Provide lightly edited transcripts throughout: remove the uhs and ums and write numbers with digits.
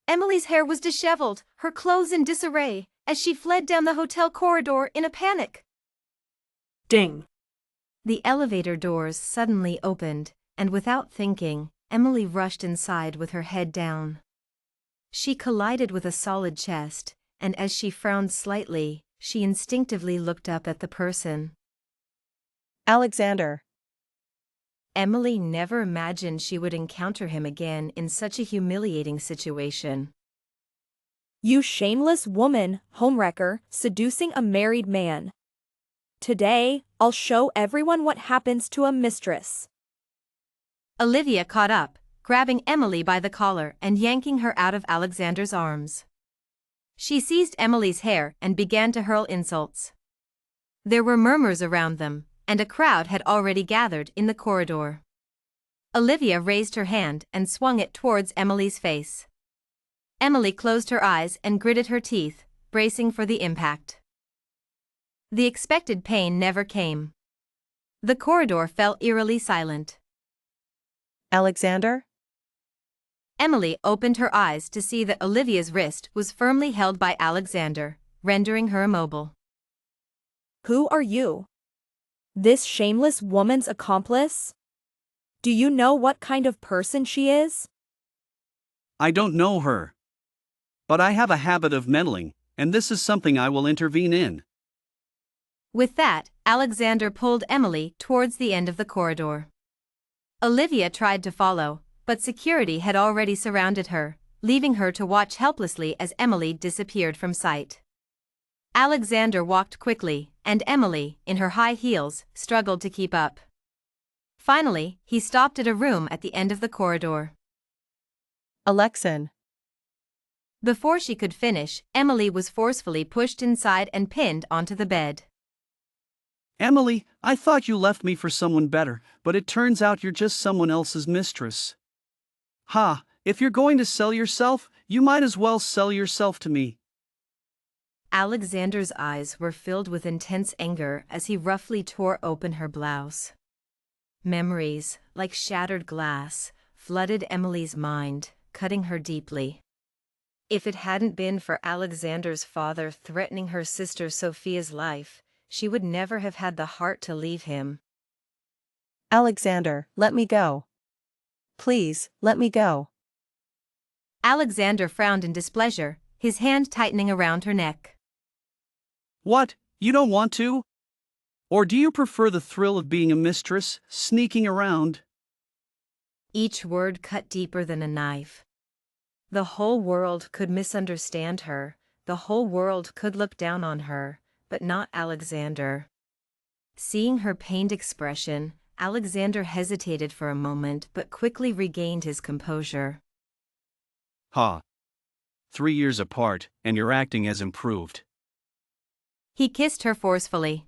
Emily's hair was disheveled, her clothes in disarray, as she fled down the hotel corridor in a panic. Ding! The elevator doors suddenly opened, and without thinking, Emily rushed inside with her head down. She collided with a solid chest, and as she frowned slightly, she instinctively looked up at the person. Alexander. Emily never imagined she would encounter him again in such a humiliating situation. You shameless woman, homewrecker, seducing a married man. Today, I'll show everyone what happens to a mistress. Olivia caught up, grabbing Emily by the collar and yanking her out of Alexander's arms. She seized Emily's hair and began to hurl insults. There were murmurs around them, and a crowd had already gathered in the corridor. Olivia raised her hand and swung it towards Emily's face. Emily closed her eyes and gritted her teeth, bracing for the impact. The expected pain never came. The corridor fell eerily silent. Alexander? Emily opened her eyes to see that Olivia's wrist was firmly held by Alexander, rendering her immobile. Who are you? This shameless woman's accomplice? Do you know what kind of person she is? I don't know her. But I have a habit of meddling, and this is something I will intervene in. With that, Alexander pulled Emily towards the end of the corridor. Olivia tried to follow, but security had already surrounded her, leaving her to watch helplessly as Emily disappeared from sight. Alexander walked quickly, and Emily, in her high heels, struggled to keep up. Finally, he stopped at a room at the end of the corridor. Alexan. Before she could finish, Emily was forcefully pushed inside and pinned onto the bed. Emily, I thought you left me for someone better, but it turns out you're just someone else's mistress. Ha, if you're going to sell yourself, you might as well sell yourself to me. Alexander's eyes were filled with intense anger as he roughly tore open her blouse. Memories, like shattered glass, flooded Emily's mind, cutting her deeply. If it hadn't been for Alexander's father threatening her sister Sophia's life, she would never have had the heart to leave him. Alexander, let me go. Please, let me go. Alexander frowned in displeasure, his hand tightening around her neck. What, you don't want to? Or do you prefer the thrill of being a mistress, sneaking around? Each word cut deeper than a knife. The whole world could misunderstand her, the whole world could look down on her, but not Alexander. Seeing her pained expression, Alexander hesitated for a moment but quickly regained his composure. Ha. 3 years apart, and your acting has improved. He kissed her forcefully.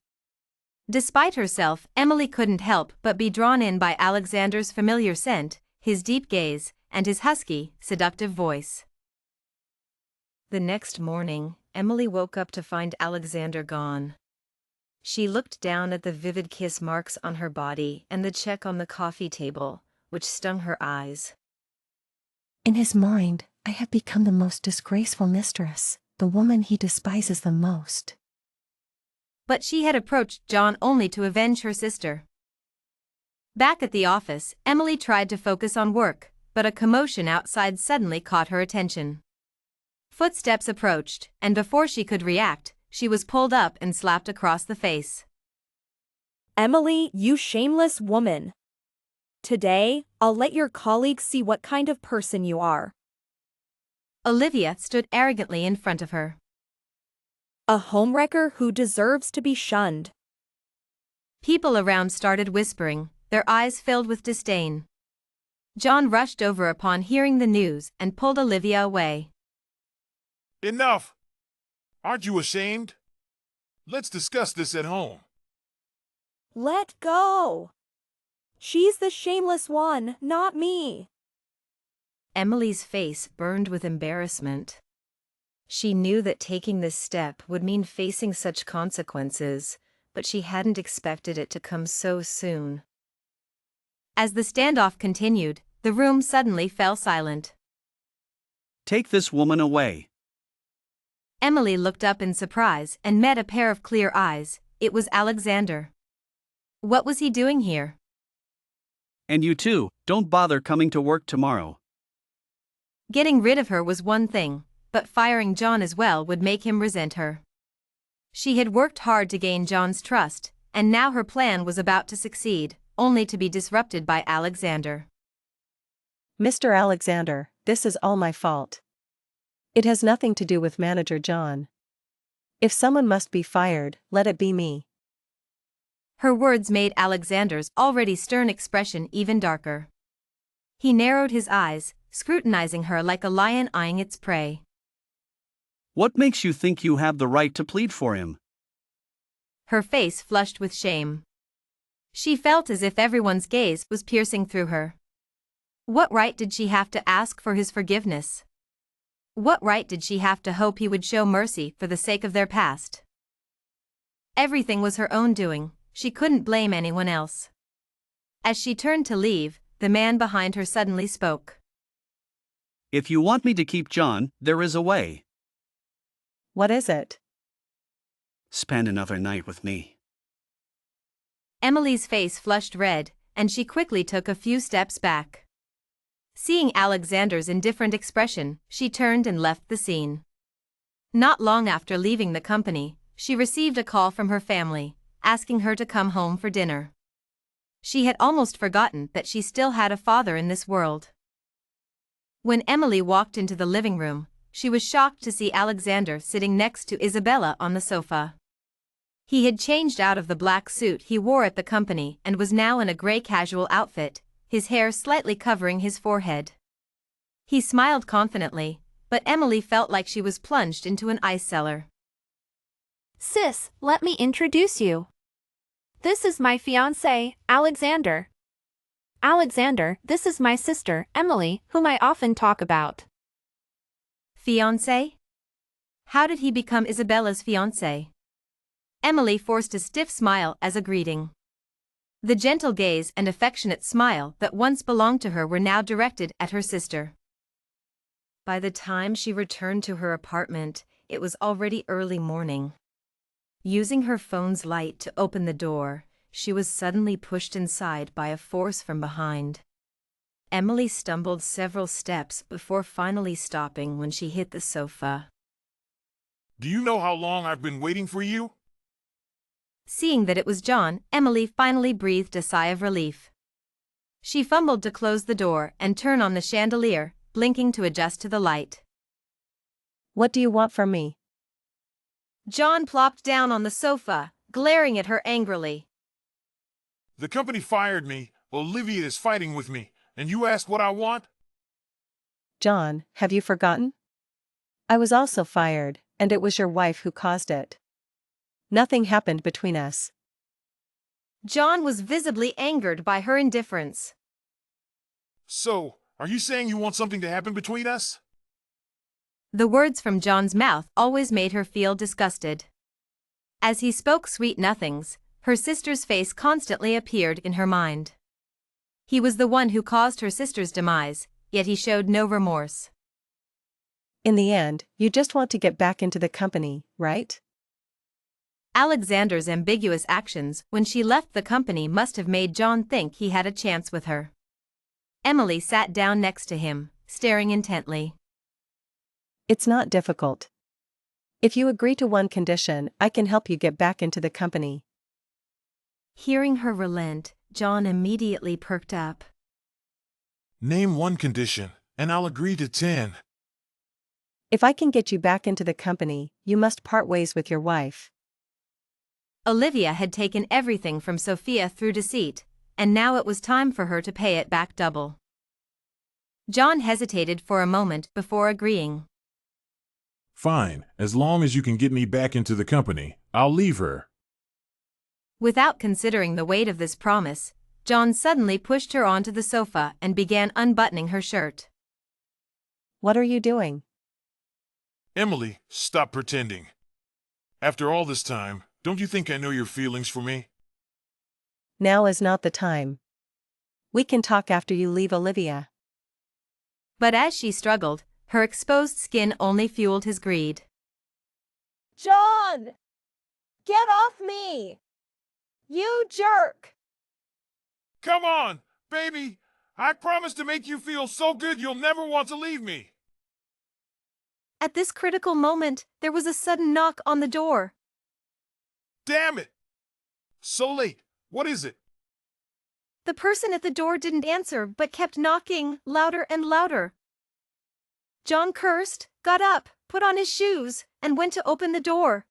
Despite herself, Emily couldn't help but be drawn in by Alexander's familiar scent, his deep gaze, and his husky, seductive voice. The next morning, Emily woke up to find Alexander gone. She looked down at the vivid kiss marks on her body and the check on the coffee table, which stung her eyes. In his mind, I have become the most disgraceful mistress, the woman he despises the most. But she had approached John only to avenge her sister. Back at the office, Emily tried to focus on work, but a commotion outside suddenly caught her attention. Footsteps approached, and before she could react, she was pulled up and slapped across the face. Emily, you shameless woman. Today, I'll let your colleagues see what kind of person you are. Olivia stood arrogantly in front of her. A homewrecker who deserves to be shunned. People around started whispering, their eyes filled with disdain. John rushed over upon hearing the news and pulled Olivia away. Enough! Aren't you ashamed? Let's discuss this at home. Let go! She's the shameless one, not me. Emily's face burned with embarrassment. She knew that taking this step would mean facing such consequences, but she hadn't expected it to come so soon. As the standoff continued, the room suddenly fell silent. Take this woman away. Emily looked up in surprise and met a pair of clear eyes. It was Alexander. What was he doing here? And you too, don't bother coming to work tomorrow. Getting rid of her was one thing, but firing John as well would make him resent her. She had worked hard to gain John's trust, and now her plan was about to succeed, only to be disrupted by Alexander. Mr. Alexander, this is all my fault. It has nothing to do with Manager John. If someone must be fired, let it be me. Her words made Alexander's already stern expression even darker. He narrowed his eyes, scrutinizing her like a lion eyeing its prey. What makes you think you have the right to plead for him? Her face flushed with shame. She felt as if everyone's gaze was piercing through her. What right did she have to ask for his forgiveness? What right did she have to hope he would show mercy for the sake of their past? Everything was her own doing, she couldn't blame anyone else. As she turned to leave, the man behind her suddenly spoke. If you want me to keep John, there is a way. What is it? Spend another night with me. Emily's face flushed red, and she quickly took a few steps back. Seeing Alexander's indifferent expression, she turned and left the scene. Not long after leaving the company, she received a call from her family, asking her to come home for dinner. She had almost forgotten that she still had a father in this world. When Emily walked into the living room, she was shocked to see Alexander sitting next to Isabella on the sofa. He had changed out of the black suit he wore at the company and was now in a gray casual outfit, his hair slightly covering his forehead. He smiled confidently, but Emily felt like she was plunged into an ice cellar. Sis, let me introduce you. This is my fiancé, Alexander. Alexander, this is my sister, Emily, whom I often talk about. Fiancé? How did he become Isabella's fiancé? Emily forced a stiff smile as a greeting. The gentle gaze and affectionate smile that once belonged to her were now directed at her sister. By the time she returned to her apartment, it was already early morning. Using her phone's light to open the door, she was suddenly pushed inside by a force from behind. Emily stumbled several steps before finally stopping when she hit the sofa. Do you know how long I've been waiting for you? Seeing that it was John, Emily finally breathed a sigh of relief. She fumbled to close the door and turn on the chandelier, blinking to adjust to the light. What do you want from me? John plopped down on the sofa, glaring at her angrily. The company fired me, Olivia is fighting with me, and you asked what I want? John, have you forgotten? I was also fired, and it was your wife who caused it. Nothing happened between us. John was visibly angered by her indifference. So, are you saying you want something to happen between us? The words from John's mouth always made her feel disgusted. As he spoke sweet nothings, her sister's face constantly appeared in her mind. He was the one who caused her sister's demise, yet he showed no remorse. In the end, you just want to get back into the company, right? Alexander's ambiguous actions when she left the company must have made John think he had a chance with her. Emily sat down next to him, staring intently. It's not difficult. If you agree to one condition, I can help you get back into the company. Hearing her relent, John immediately perked up. Name one condition, and I'll agree to 10. If I can get you back into the company, you must part ways with your wife. Olivia had taken everything from Sophia through deceit, and now it was time for her to pay it back double. John hesitated for a moment before agreeing. Fine, as long as you can get me back into the company, I'll leave her. Without considering the weight of this promise, John suddenly pushed her onto the sofa and began unbuttoning her shirt. What are you doing? Emily, stop pretending. After all this time, don't you think I know your feelings for me? Now is not the time. We can talk after you leave Olivia. But as she struggled, Her exposed skin only fueled his greed. John! Get off me! You jerk! Come on, baby! I promise to make you feel so good you'll never want to leave me! At this critical moment, there was a sudden knock on the door. Damn it! So late. What is it? The person at the door didn't answer but kept knocking, louder and louder. John cursed, got up, put on his shoes, and went to open the door.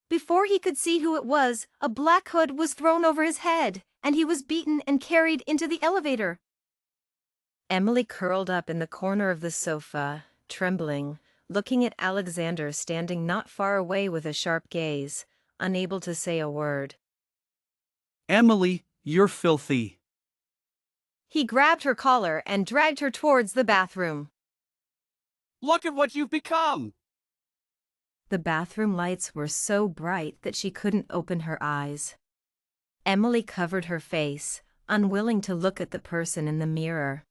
Before he could see who it was, a black hood was thrown over his head, and he was beaten and carried into the elevator. Emily curled up in the corner of the sofa, trembling, looking at Alexander standing not far away with a sharp gaze, unable to say a word. Emily, you're filthy. He grabbed her collar and dragged her towards the bathroom. Look at what you've become! The bathroom lights were so bright that she couldn't open her eyes. Emily covered her face, unwilling to look at the person in the mirror.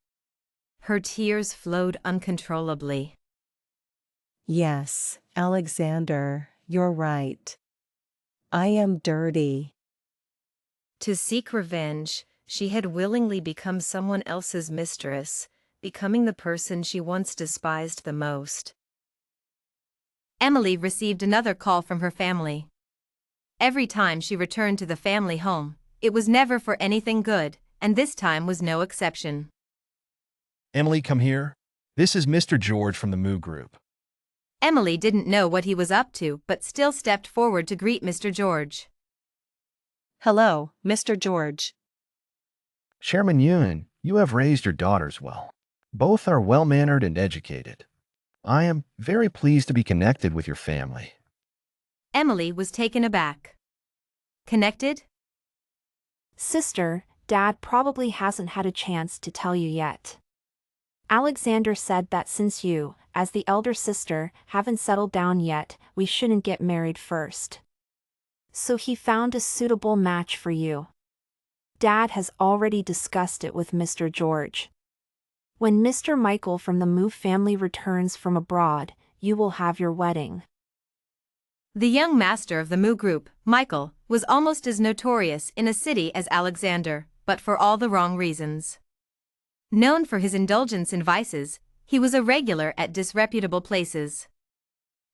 Her tears flowed uncontrollably. Yes, Alexander, you're right. I am dirty. To seek revenge, she had willingly become someone else's mistress, becoming the person she once despised the most. Emily received another call from her family. Every time she returned to the family home, it was never for anything good, and this time was no exception. Emily, come here. This is Mr. George from the Moo Group. Emily didn't know what he was up to but still stepped forward to greet Mr. George. Hello, Mr. George. Chairman Yun, you have raised your daughters well. Both are well-mannered and educated. I am very pleased to be connected with your family. Emily was taken aback. Connected? Sister, Dad probably hasn't had a chance to tell you yet. Alexander said that since you, as the elder sister, haven't settled down yet, we shouldn't get married first. So he found a suitable match for you. Dad has already discussed it with Mr. George. When Mr. Michael from the Moo family returns from abroad, you will have your wedding. The young master of the Moo group, Michael, was almost as notorious in a city as Alexander, but for all the wrong reasons. Known for his indulgence in vices, he was a regular at disreputable places.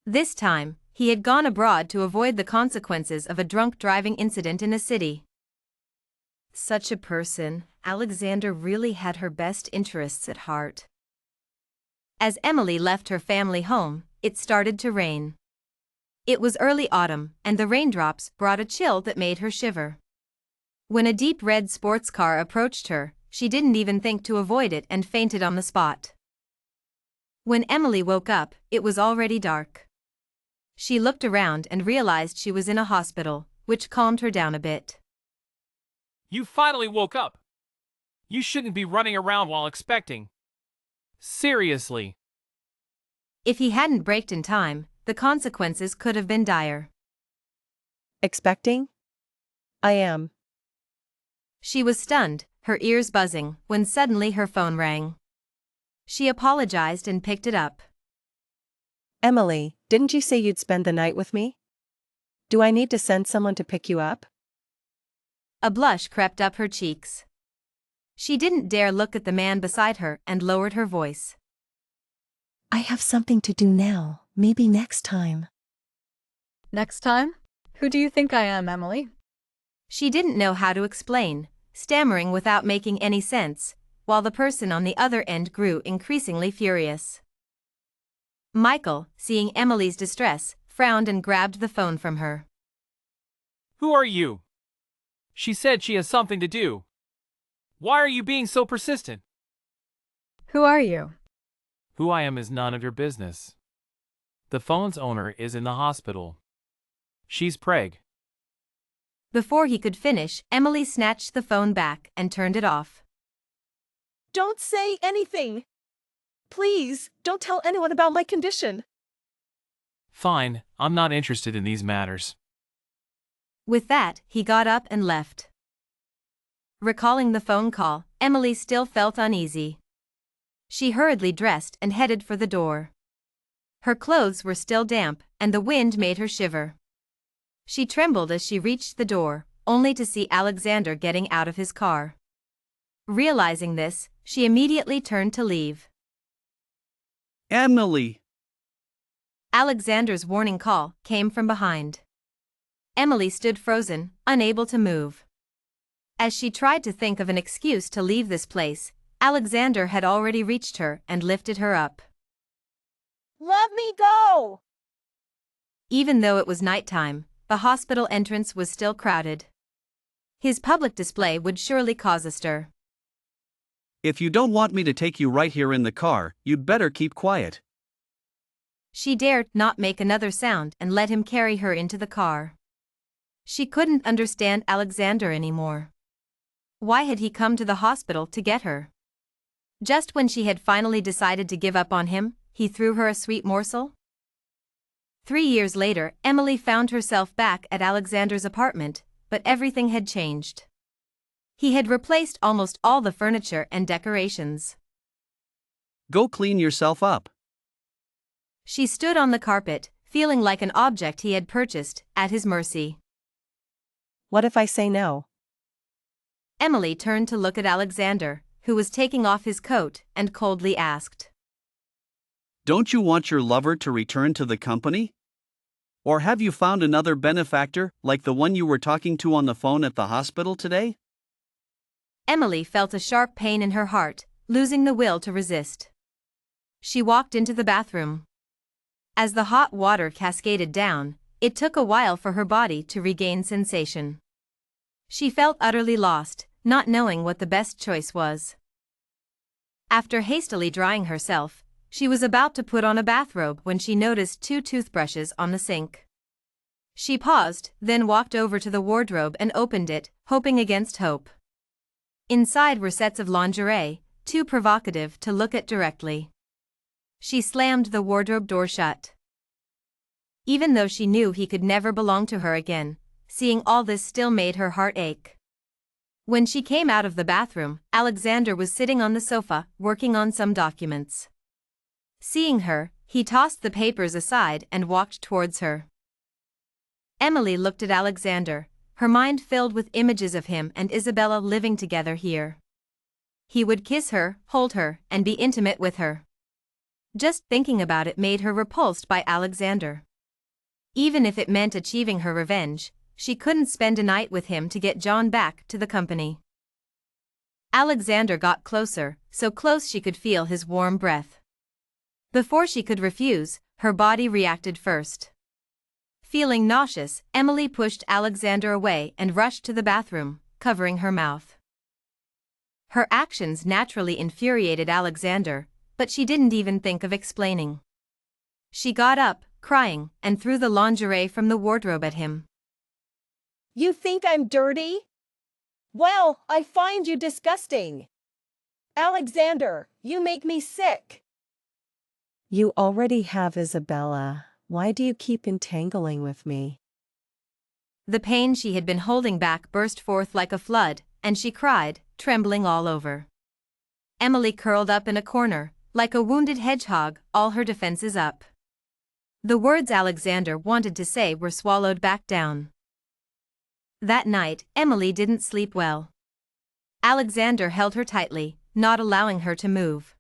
This time, he had gone abroad to avoid the consequences of a drunk driving incident in a city. Such a person, Alexander really had her best interests at heart. As Emily left her family home, it started to rain. It was early autumn, and the raindrops brought a chill that made her shiver. When a deep red sports car approached her, she didn't even think to avoid it and fainted on the spot. When Emily woke up, it was already dark. She looked around and realized she was in a hospital, which calmed her down a bit. You finally woke up. You shouldn't be running around while expecting. Seriously. If he hadn't braked in time, the consequences could have been dire. Expecting? I am. She was stunned, her ears buzzing, when suddenly her phone rang. She apologized and picked it up. Emily, didn't you say you'd spend the night with me? Do I need to send someone to pick you up? A blush crept up her cheeks. She didn't dare look at the man beside her and lowered her voice. I have something to do now, maybe next time. Next time? Who do you think I am, Emily? She didn't know how to explain, stammering without making any sense, while the person on the other end grew increasingly furious. Michael, seeing Emily's distress, frowned and grabbed the phone from her. Who are you? She said she has something to do. Why are you being so persistent? Who are you? Who I am is none of your business. The phone's owner is in the hospital. She's preg. Before he could finish, Emily snatched the phone back and turned it off. Don't say anything! Please, don't tell anyone about my condition. Fine, I'm not interested in these matters. With that, he got up and left. Recalling the phone call, Emily still felt uneasy. She hurriedly dressed and headed for the door. Her clothes were still damp, and the wind made her shiver. She trembled as she reached the door, only to see Alexander getting out of his car. Realizing this, she immediately turned to leave. Emily! Alexander's warning call came from behind. Emily stood frozen, unable to move. As she tried to think of an excuse to leave this place, Alexander had already reached her and lifted her up. Let me go! Even though it was nighttime, the hospital entrance was still crowded. His public display would surely cause a stir. If you don't want me to take you right here in the car, you'd better keep quiet. She dared not make another sound and let him carry her into the car. She couldn't understand Alexander anymore. Why had he come to the hospital to get her? Just when she had finally decided to give up on him, he threw her a sweet morsel? 3 years later, Emily found herself back at Alexander's apartment, but everything had changed. He had replaced almost all the furniture and decorations. Go clean yourself up. She stood on the carpet, feeling like an object he had purchased, at his mercy. What if I say no? Emily turned to look at Alexander, who was taking off his coat, and coldly asked. Don't you want your lover to return to the company? Or have you found another benefactor, like the one you were talking to on the phone at the hospital today? Emily felt a sharp pain in her heart, losing the will to resist. She walked into the bathroom. As the hot water cascaded down, it took a while for her body to regain sensation. She felt utterly lost, not knowing what the best choice was. After hastily drying herself, she was about to put on a bathrobe when she noticed 2 toothbrushes on the sink. She paused, then walked over to the wardrobe and opened it, hoping against hope. Inside were sets of lingerie, too provocative to look at directly. She slammed the wardrobe door shut. Even though she knew he could never belong to her again, seeing all this still made her heart ache. When she came out of the bathroom, Alexander was sitting on the sofa, working on some documents. Seeing her, he tossed the papers aside and walked towards her. Emily looked at Alexander, her mind filled with images of him and Isabella living together here. He would kiss her, hold her, and be intimate with her. Just thinking about it made her repulsed by Alexander. Even if it meant achieving her revenge, she couldn't spend a night with him to get John back to the company. Alexander got closer, so close she could feel his warm breath. Before she could refuse, her body reacted first. Feeling nauseous, Emily pushed Alexander away and rushed to the bathroom, covering her mouth. Her actions naturally infuriated Alexander, but she didn't even think of explaining. She got up, crying, and threw the lingerie from the wardrobe at him. You think I'm dirty? Well, I find you disgusting. Alexander, you make me sick. You already have Isabella. Why do you keep entangling with me? The pain she had been holding back burst forth like a flood, and she cried, trembling all over. Emily curled up in a corner, like a wounded hedgehog, all her defenses up. The words Alexander wanted to say were swallowed back down. That night, Emily didn't sleep well. Alexander held her tightly, not allowing her to move.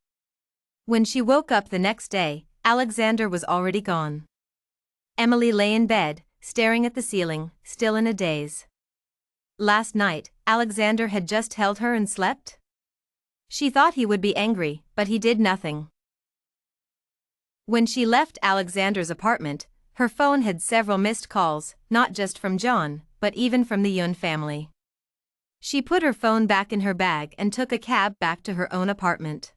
When she woke up the next day, Alexander was already gone. Emily lay in bed, staring at the ceiling, still in a daze. Last night, Alexander had just held her and slept? She thought he would be angry, but he did nothing. When she left Alexander's apartment, her phone had several missed calls, not just from John, but even from the Yun family. She put her phone back in her bag and took a cab back to her own apartment.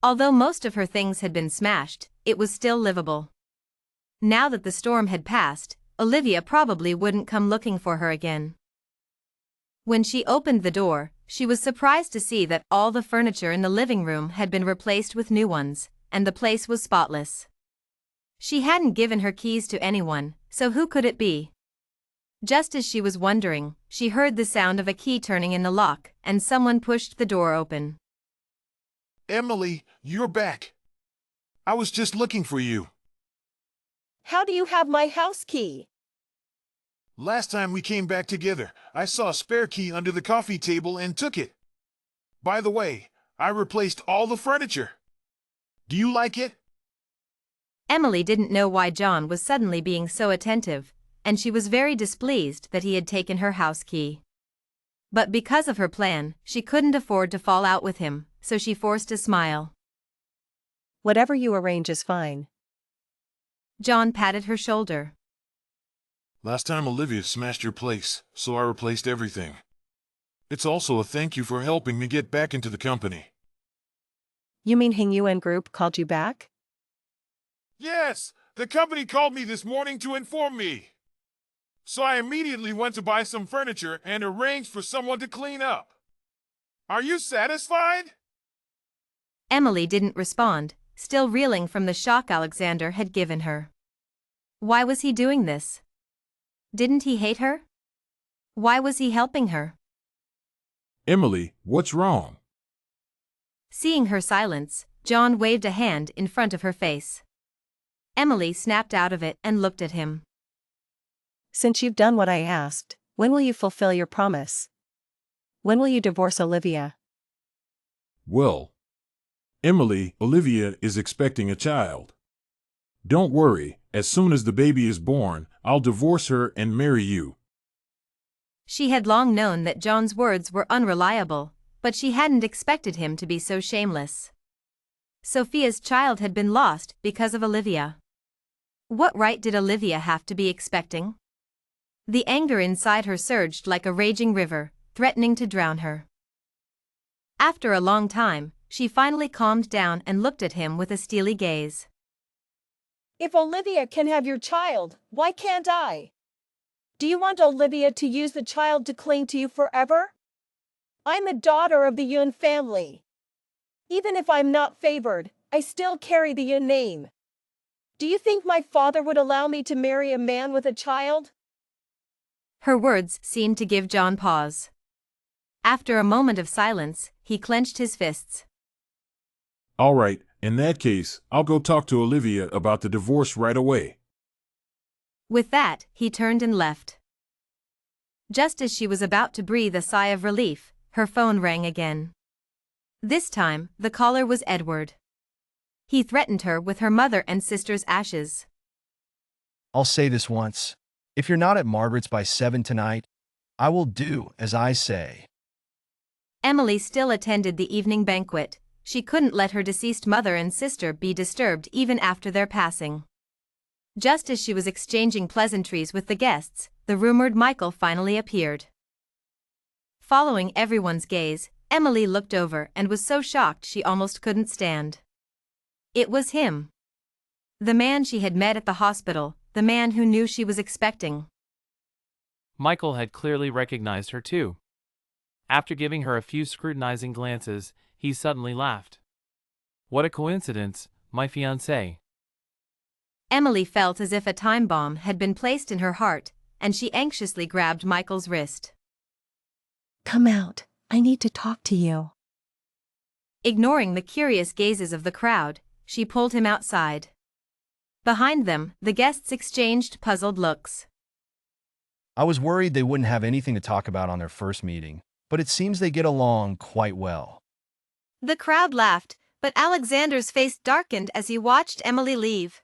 Although most of her things had been smashed, it was still livable. Now that the storm had passed, Olivia probably wouldn't come looking for her again. When she opened the door, she was surprised to see that all the furniture in the living room had been replaced with new ones, and the place was spotless. She hadn't given her keys to anyone, so who could it be? Just as she was wondering, she heard the sound of a key turning in the lock, and someone pushed the door open. Emily, you're back. I was just looking for you. How do you have my house key? Last time we came back together, I saw a spare key under the coffee table and took it. By the way, I replaced all the furniture. Do you like it? Emily didn't know why John was suddenly being so attentive, and she was very displeased that he had taken her house key. But because of her plan, she couldn't afford to fall out with him, so she forced a smile. Whatever you arrange is fine. John patted her shoulder. Last time Olivia smashed your place, so I replaced everything. It's also a thank you for helping me get back into the company. You mean Hing Yuan Group called you back? Yes, the company called me this morning to inform me. So I immediately went to buy some furniture and arranged for someone to clean up. Are you satisfied? Emily didn't respond, still reeling from the shock Alexander had given her. Why was he doing this? Didn't he hate her? Why was he helping her? Emily, what's wrong? Seeing her silence, John waved a hand in front of her face. Emily snapped out of it and looked at him. Since you've done what I asked, when will you fulfill your promise? When will you divorce Olivia? Well, Emily, Olivia is expecting a child. Don't worry, as soon as the baby is born, I'll divorce her and marry you. She had long known that John's words were unreliable, but she hadn't expected him to be so shameless. Sophia's child had been lost because of Olivia. What right did Olivia have to be expecting? The anger inside her surged like a raging river, threatening to drown her. After a long time, she finally calmed down and looked at him with a steely gaze. If Olivia can have your child, why can't I? Do you want Olivia to use the child to cling to you forever? I'm a daughter of the Yun family. Even if I'm not favored, I still carry the Yun name. Do you think my father would allow me to marry a man with a child? Her words seemed to give John pause. After a moment of silence, he clenched his fists. All right, in that case, I'll go talk to Olivia about the divorce right away. With that, he turned and left. Just as she was about to breathe a sigh of relief, her phone rang again. This time, the caller was Edward. He threatened her with her mother and sister's ashes. I'll say this once. If you're not at Margaret's by 7 tonight, I will do as I say. Emily still attended the evening banquet. She couldn't let her deceased mother and sister be disturbed even after their passing. Just as she was exchanging pleasantries with the guests, the rumored Michael finally appeared. Following everyone's gaze, Emily looked over and was so shocked she almost couldn't stand. It was him. The man she had met at the hospital, the man who knew she was expecting. Michael had clearly recognized her too. After giving her a few scrutinizing glances, he suddenly laughed. What a coincidence, my fiancé. Emily felt as if a time bomb had been placed in her heart, and she anxiously grabbed Michael's wrist. Come out, I need to talk to you. Ignoring the curious gazes of the crowd, she pulled him outside. Behind them, the guests exchanged puzzled looks. I was worried they wouldn't have anything to talk about on their first meeting, but it seems they get along quite well. The crowd laughed, but Alexander's face darkened as he watched Emily leave.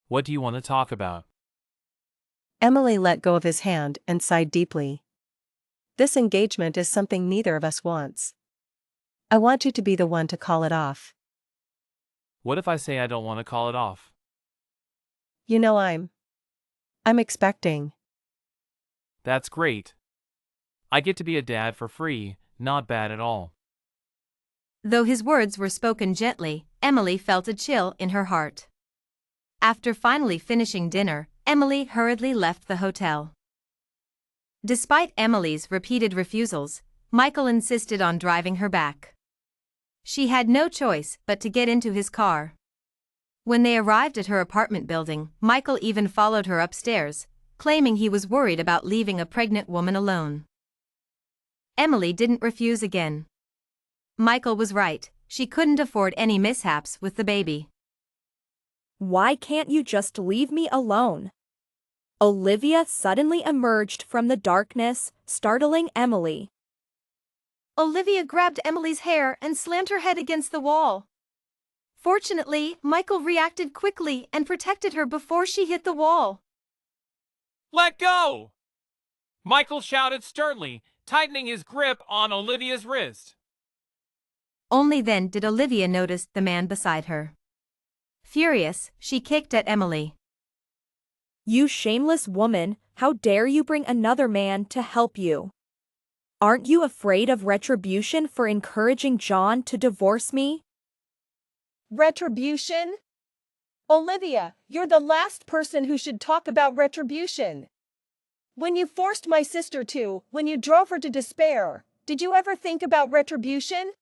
What do you want to talk about? Emily let go of his hand and sighed deeply. This engagement is something neither of us wants. I want you to be the one to call it off. What if I say I don't want to call it off? You know I'm expecting. That's great. I get to be a dad for free, not bad at all. Though his words were spoken gently, Emily felt a chill in her heart. After finally finishing dinner, Emily hurriedly left the hotel. Despite Emily's repeated refusals, Michael insisted on driving her back. She had no choice but to get into his car. When they arrived at her apartment building, Michael even followed her upstairs, claiming he was worried about leaving a pregnant woman alone. Emily didn't refuse again. Michael was right, she couldn't afford any mishaps with the baby. Why can't you just leave me alone? Olivia suddenly emerged from the darkness, startling Emily. Olivia grabbed Emily's hair and slammed her head against the wall. Fortunately, Michael reacted quickly and protected her before she hit the wall. Let go! Michael shouted sternly, tightening his grip on Olivia's wrist. Only then did Olivia notice the man beside her. Furious, she kicked at Emily. You shameless woman, how dare you bring another man to help you? Aren't you afraid of retribution for encouraging John to divorce me? Retribution? Olivia, you're the last person who should talk about retribution. When you forced my sister to, when you drove her to despair, did you ever think about retribution?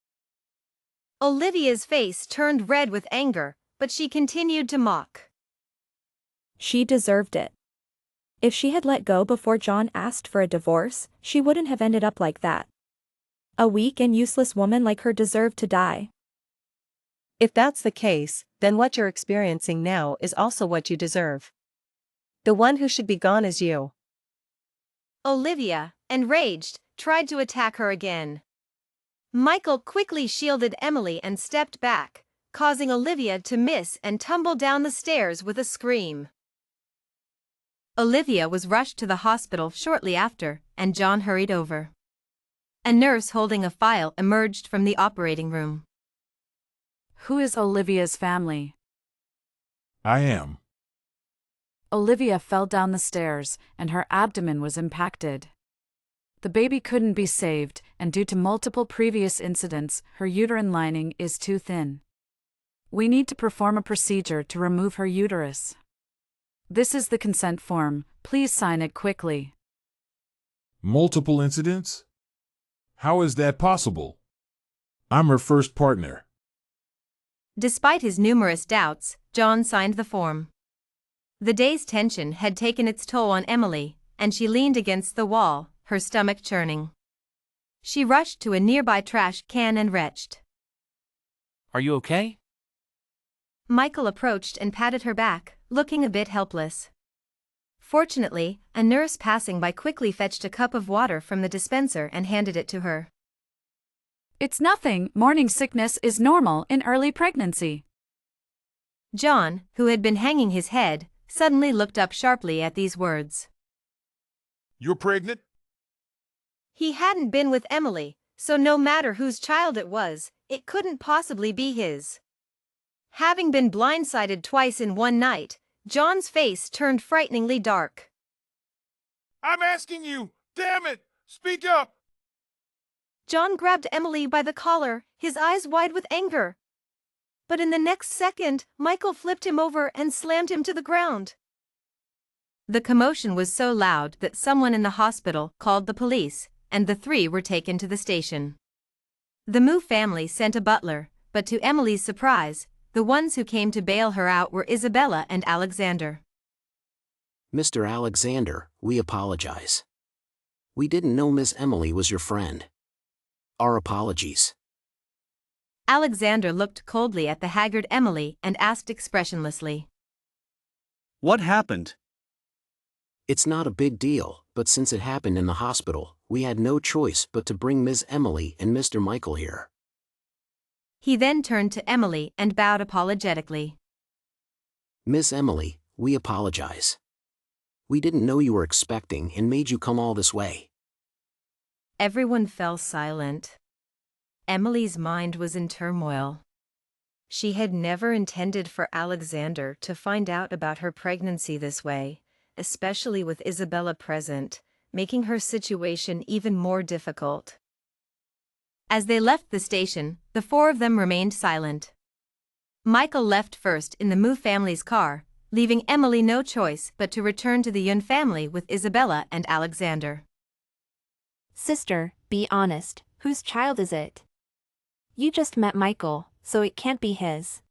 Olivia's face turned red with anger, but she continued to mock. She deserved it. If she had let go before John asked for a divorce, she wouldn't have ended up like that. A weak and useless woman like her deserved to die. If that's the case, then what you're experiencing now is also what you deserve. The one who should be gone is you. Olivia, enraged, tried to attack her again. Michael quickly shielded Emily and stepped back, causing Olivia to miss and tumble down the stairs with a scream. Olivia was rushed to the hospital shortly after, and John hurried over. A nurse holding a file emerged from the operating room. Who is Olivia's family? I am. Olivia fell down the stairs, and her abdomen was impacted. The baby couldn't be saved, and due to multiple previous incidents, her uterine lining is too thin. We need to perform a procedure to remove her uterus. This is the consent form. Please sign it quickly. Multiple incidents? How is that possible? I'm her first partner. Despite his numerous doubts, John signed the form. The day's tension had taken its toll on Emily, and she leaned against the wall, her stomach churning. She rushed to a nearby trash can and retched. Are you okay? Michael approached and patted her back, looking a bit helpless. Fortunately, a nurse passing by quickly fetched a cup of water from the dispenser and handed it to her. It's nothing. Morning sickness is normal in early pregnancy. John, who had been hanging his head, suddenly looked up sharply at these words. You're pregnant? He hadn't been with Emily, so no matter whose child it was, it couldn't possibly be his. Having been blindsided twice in one night, John's face turned frighteningly dark. I'm asking you! Damn it! Speak up! John grabbed Emily by the collar, his eyes wide with anger. But in the next second, Michael flipped him over and slammed him to the ground. The commotion was so loud that someone in the hospital called the police, and the three were taken to the station. The Mu family sent a butler, but to Emily's surprise, the ones who came to bail her out were Isabella and Alexander. Mr. Alexander, we apologize. We didn't know Miss Emily was your friend. Our apologies. Alexander looked coldly at the haggard Emily and asked expressionlessly. What happened? It's not a big deal, but since it happened in the hospital, we had no choice but to bring Miss Emily and Mr. Michael here. He then turned to Emily and bowed apologetically. Miss Emily, we apologize. We didn't know you were expecting and made you come all this way. Everyone fell silent. Emily's mind was in turmoil. She had never intended for Alexander to find out about her pregnancy this way, especially with Isabella present, making her situation even more difficult. As they left the station, the four of them remained silent. Michael left first in the Mu family's car, leaving Emily no choice but to return to the Yun family with Isabella and Alexander. Sister, be honest, whose child is it? You just met Michael, so it can't be his.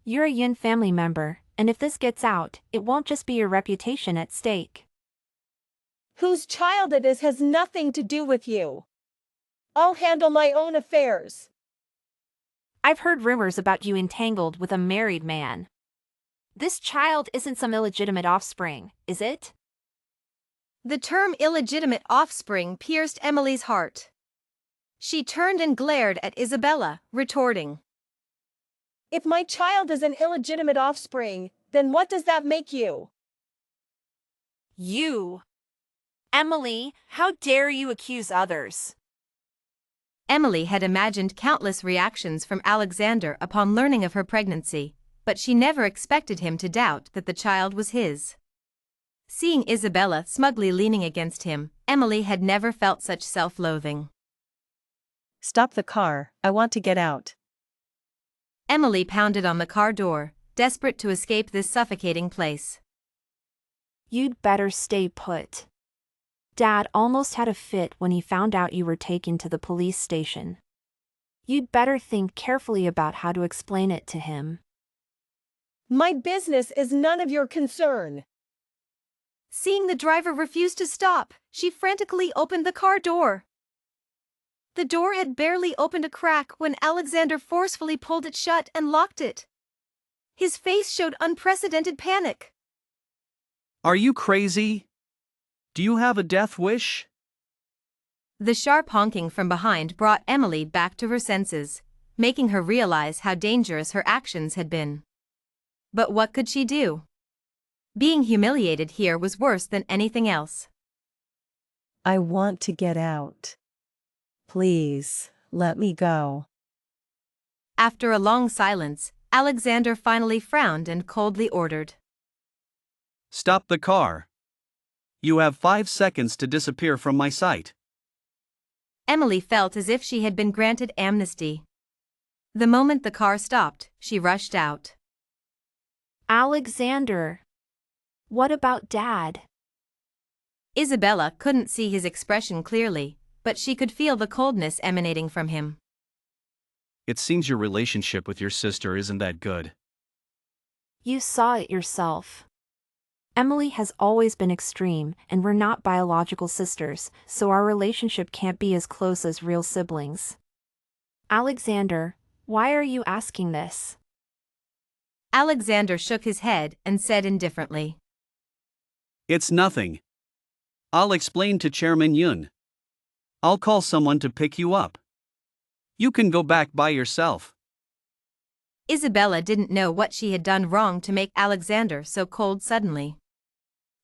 You're a Yun family member, and if this gets out, it won't just be your reputation at stake. Whose child it is has nothing to do with you. I'll handle my own affairs. I've heard rumors about you entangled with a married man. This child isn't some illegitimate offspring, is it? The term illegitimate offspring pierced Emily's heart. She turned and glared at Isabella, retorting. If my child is an illegitimate offspring, then what does that make you? You! Emily, how dare you accuse others? Emily had imagined countless reactions from Alexander upon learning of her pregnancy, but she never expected him to doubt that the child was his. Seeing Isabella smugly leaning against him, Emily had never felt such self-loathing. Stop the car, I want to get out. Emily pounded on the car door, desperate to escape this suffocating place. You'd better stay put. Dad almost had a fit when he found out you were taken to the police station. You'd better think carefully about how to explain it to him. My business is none of your concern. Seeing the driver refuse to stop, she frantically opened the car door. The door had barely opened a crack when Alexander forcefully pulled it shut and locked it. His face showed unprecedented panic. Are you crazy? Do you have a death wish? The sharp honking from behind brought Emily back to her senses, making her realize how dangerous her actions had been. But what could she do? Being humiliated here was worse than anything else. I want to get out. Please, let me go. After a long silence, Alexander finally frowned and coldly ordered. Stop the car. You have 5 seconds to disappear from my sight. Emily felt as if she had been granted amnesty. The moment the car stopped, she rushed out. Alexander. What about Dad? Isabella couldn't see his expression clearly, but she could feel the coldness emanating from him. It seems your relationship with your sister isn't that good. You saw it yourself. Emily has always been extreme, and we're not biological sisters, so our relationship can't be as close as real siblings. Alexander, why are you asking this? Alexander shook his head and said indifferently. It's nothing. I'll explain to Chairman Yun. I'll call someone to pick you up. You can go back by yourself. Isabella didn't know what she had done wrong to make Alexander so cold suddenly.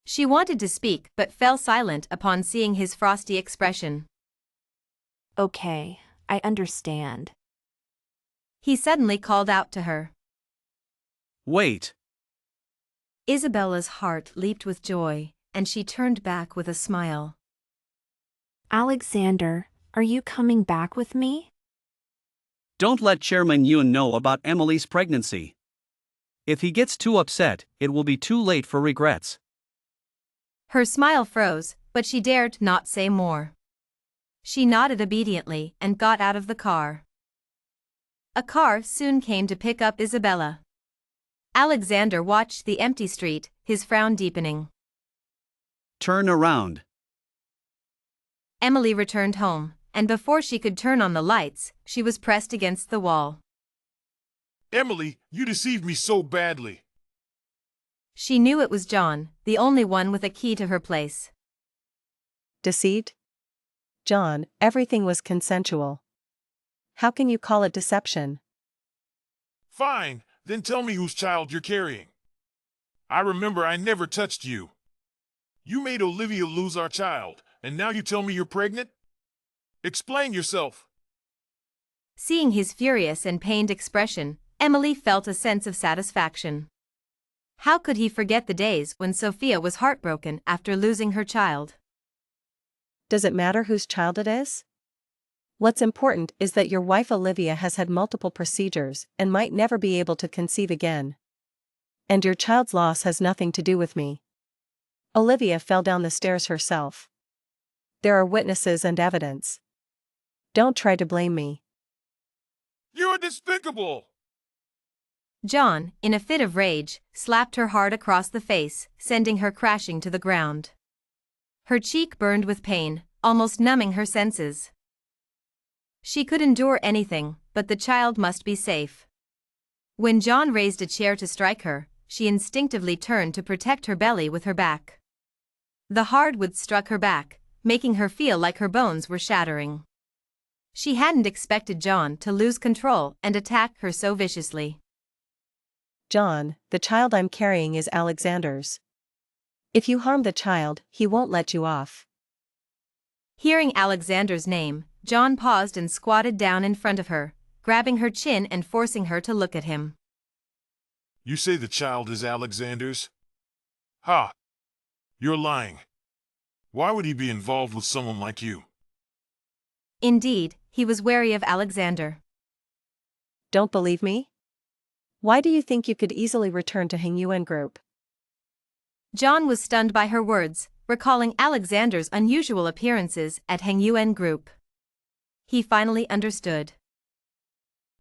She wanted to speak but fell silent upon seeing his frosty expression. Okay, I understand. He suddenly called out to her. Wait. Isabella's heart leaped with joy, and she turned back with a smile. Alexander, are you coming back with me? Don't let Chairman Yun know about Emily's pregnancy. If he gets too upset, it will be too late for regrets. Her smile froze, but she dared not say more. She nodded obediently and got out of the car. A car soon came to pick up Isabella. Alexander watched the empty street, his frown deepening. Turn around. Emily returned home, and before she could turn on the lights, she was pressed against the wall. Emily, you deceived me so badly. She knew it was John, the only one with a key to her place. Deceived? John, everything was consensual. How can you call it deception? Fine, then tell me whose child you're carrying. I remember I never touched you. You made Olivia lose our child, and now you tell me you're pregnant? Explain yourself. Seeing his furious and pained expression, Emily felt a sense of satisfaction. How could he forget the days when Sophia was heartbroken after losing her child? Does it matter whose child it is? What's important is that your wife Olivia has had multiple procedures and might never be able to conceive again. And your child's loss has nothing to do with me. Olivia fell down the stairs herself. There are witnesses and evidence. Don't try to blame me. You're despicable! John, in a fit of rage, slapped her hard across the face, sending her crashing to the ground. Her cheek burned with pain, almost numbing her senses. She could endure anything, but the child must be safe. When John raised a chair to strike her, she instinctively turned to protect her belly with her back. The hardwood struck her back, making her feel like her bones were shattering. She hadn't expected John to lose control and attack her so viciously. John, the child I'm carrying is Alexander's. If you harm the child, he won't let you off. Hearing Alexander's name, John paused and squatted down in front of her, grabbing her chin and forcing her to look at him. You say the child is Alexander's? Ha! You're lying. Why would he be involved with someone like you? Indeed, he was wary of Alexander. Don't believe me? Why do you think you could easily return to Heng Yuan Group? John was stunned by her words, recalling Alexander's unusual appearances at Heng Yuan Group. He finally understood.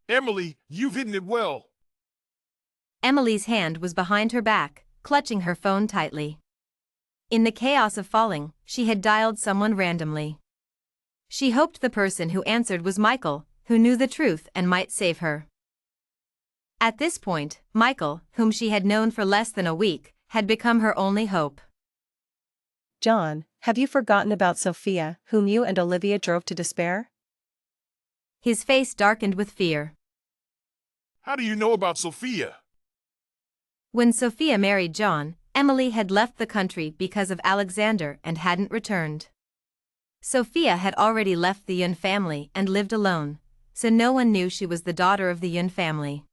Emily, you've hidden it well. Emily's hand was behind her back, clutching her phone tightly. In the chaos of falling, she had dialed someone randomly. She hoped the person who answered was Michael, who knew the truth and might save her. At this point, Michael, whom she had known for less than a week, had become her only hope. John, have you forgotten about Sophia, whom you and Olivia drove to despair? His face darkened with fear. How do you know about Sophia? When Sophia married John, Emily had left the country because of Alexander and hadn't returned. Sophia had already left the Yun family and lived alone, so no one knew she was the daughter of the Yun family.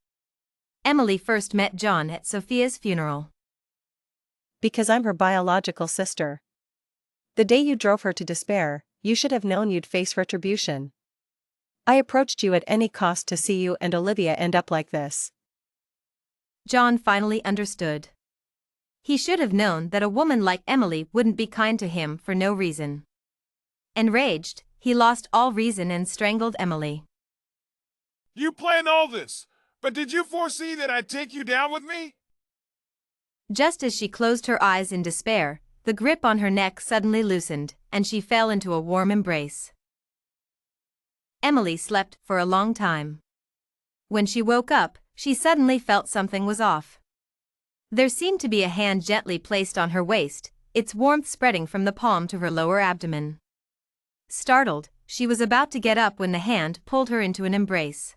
Emily first met John at Sophia's funeral. Because I'm her biological sister. The day you drove her to despair, you should have known you'd face retribution. I approached you at any cost to see you and Olivia end up like this. John finally understood. He should have known that a woman like Emily wouldn't be kind to him for no reason. Enraged, he lost all reason and strangled Emily. You planned all this, but did you foresee that I'd take you down with me? Just as she closed her eyes in despair, the grip on her neck suddenly loosened, and she fell into a warm embrace. Emily slept for a long time. When she woke up, she suddenly felt something was off. There seemed to be a hand gently placed on her waist, its warmth spreading from the palm to her lower abdomen. Startled, she was about to get up when the hand pulled her into an embrace.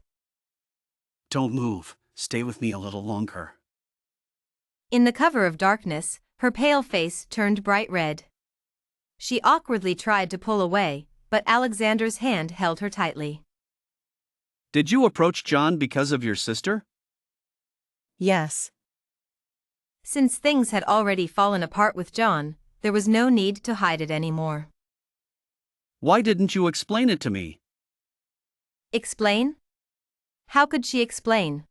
Don't move, stay with me a little longer. In the cover of darkness, her pale face turned bright red. She awkwardly tried to pull away, but Alexander's hand held her tightly. Did you approach John because of your sister? Yes. Since things had already fallen apart with John, there was no need to hide it anymore. Why didn't you explain it to me? Explain? How could she explain?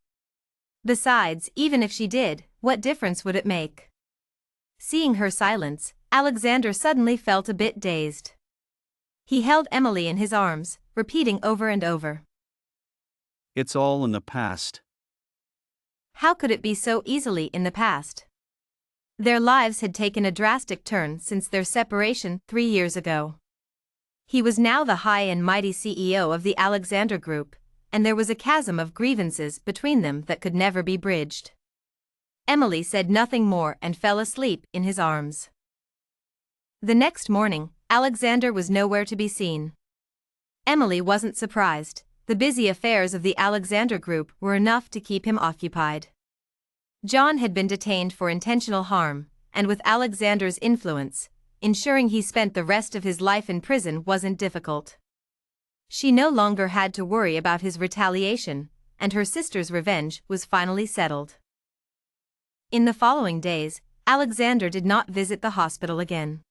Besides, even if she did, what difference would it make? Seeing her silence, Alexander suddenly felt a bit dazed. He held Emily in his arms, repeating over and over. It's all in the past. How could it be so easily in the past? Their lives had taken a drastic turn since their separation 3 years ago. He was now the high and mighty CEO of the Alexander Group, and there was a chasm of grievances between them that could never be bridged. Emily said nothing more and fell asleep in his arms. The next morning, Alexander was nowhere to be seen. Emily wasn't surprised. The busy affairs of the Alexander Group were enough to keep him occupied. John had been detained for intentional harm, and with Alexander's influence, ensuring he spent the rest of his life in prison wasn't difficult. She no longer had to worry about his retaliation, and her sister's revenge was finally settled. In the following days, Alexander did not visit the hospital again.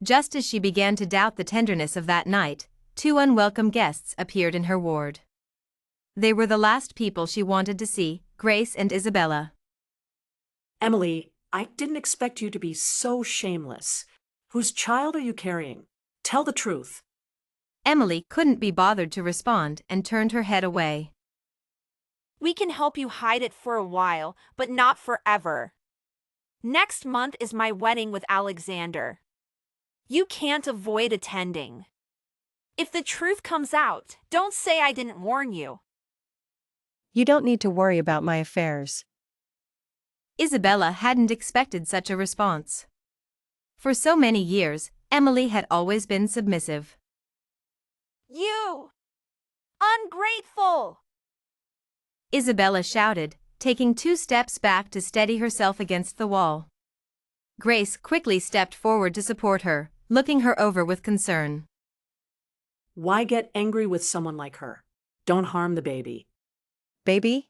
Just as she began to doubt the tenderness of that night, 2 unwelcome guests appeared in her ward. They were the last people she wanted to see, Grace and Isabella. Emily, I didn't expect you to be so shameless. Whose child are you carrying? Tell the truth. Emily couldn't be bothered to respond and turned her head away. We can help you hide it for a while, but not forever. Next month is my wedding with Alexander. You can't avoid attending. If the truth comes out, don't say I didn't warn you. You don't need to worry about my affairs. Isabella hadn't expected such a response. For so many years, Emily had always been submissive. You! Ungrateful! Isabella shouted, taking 2 steps back to steady herself against the wall. Grace quickly stepped forward to support her, looking her over with concern. Why get angry with someone like her? Don't harm the baby. Baby?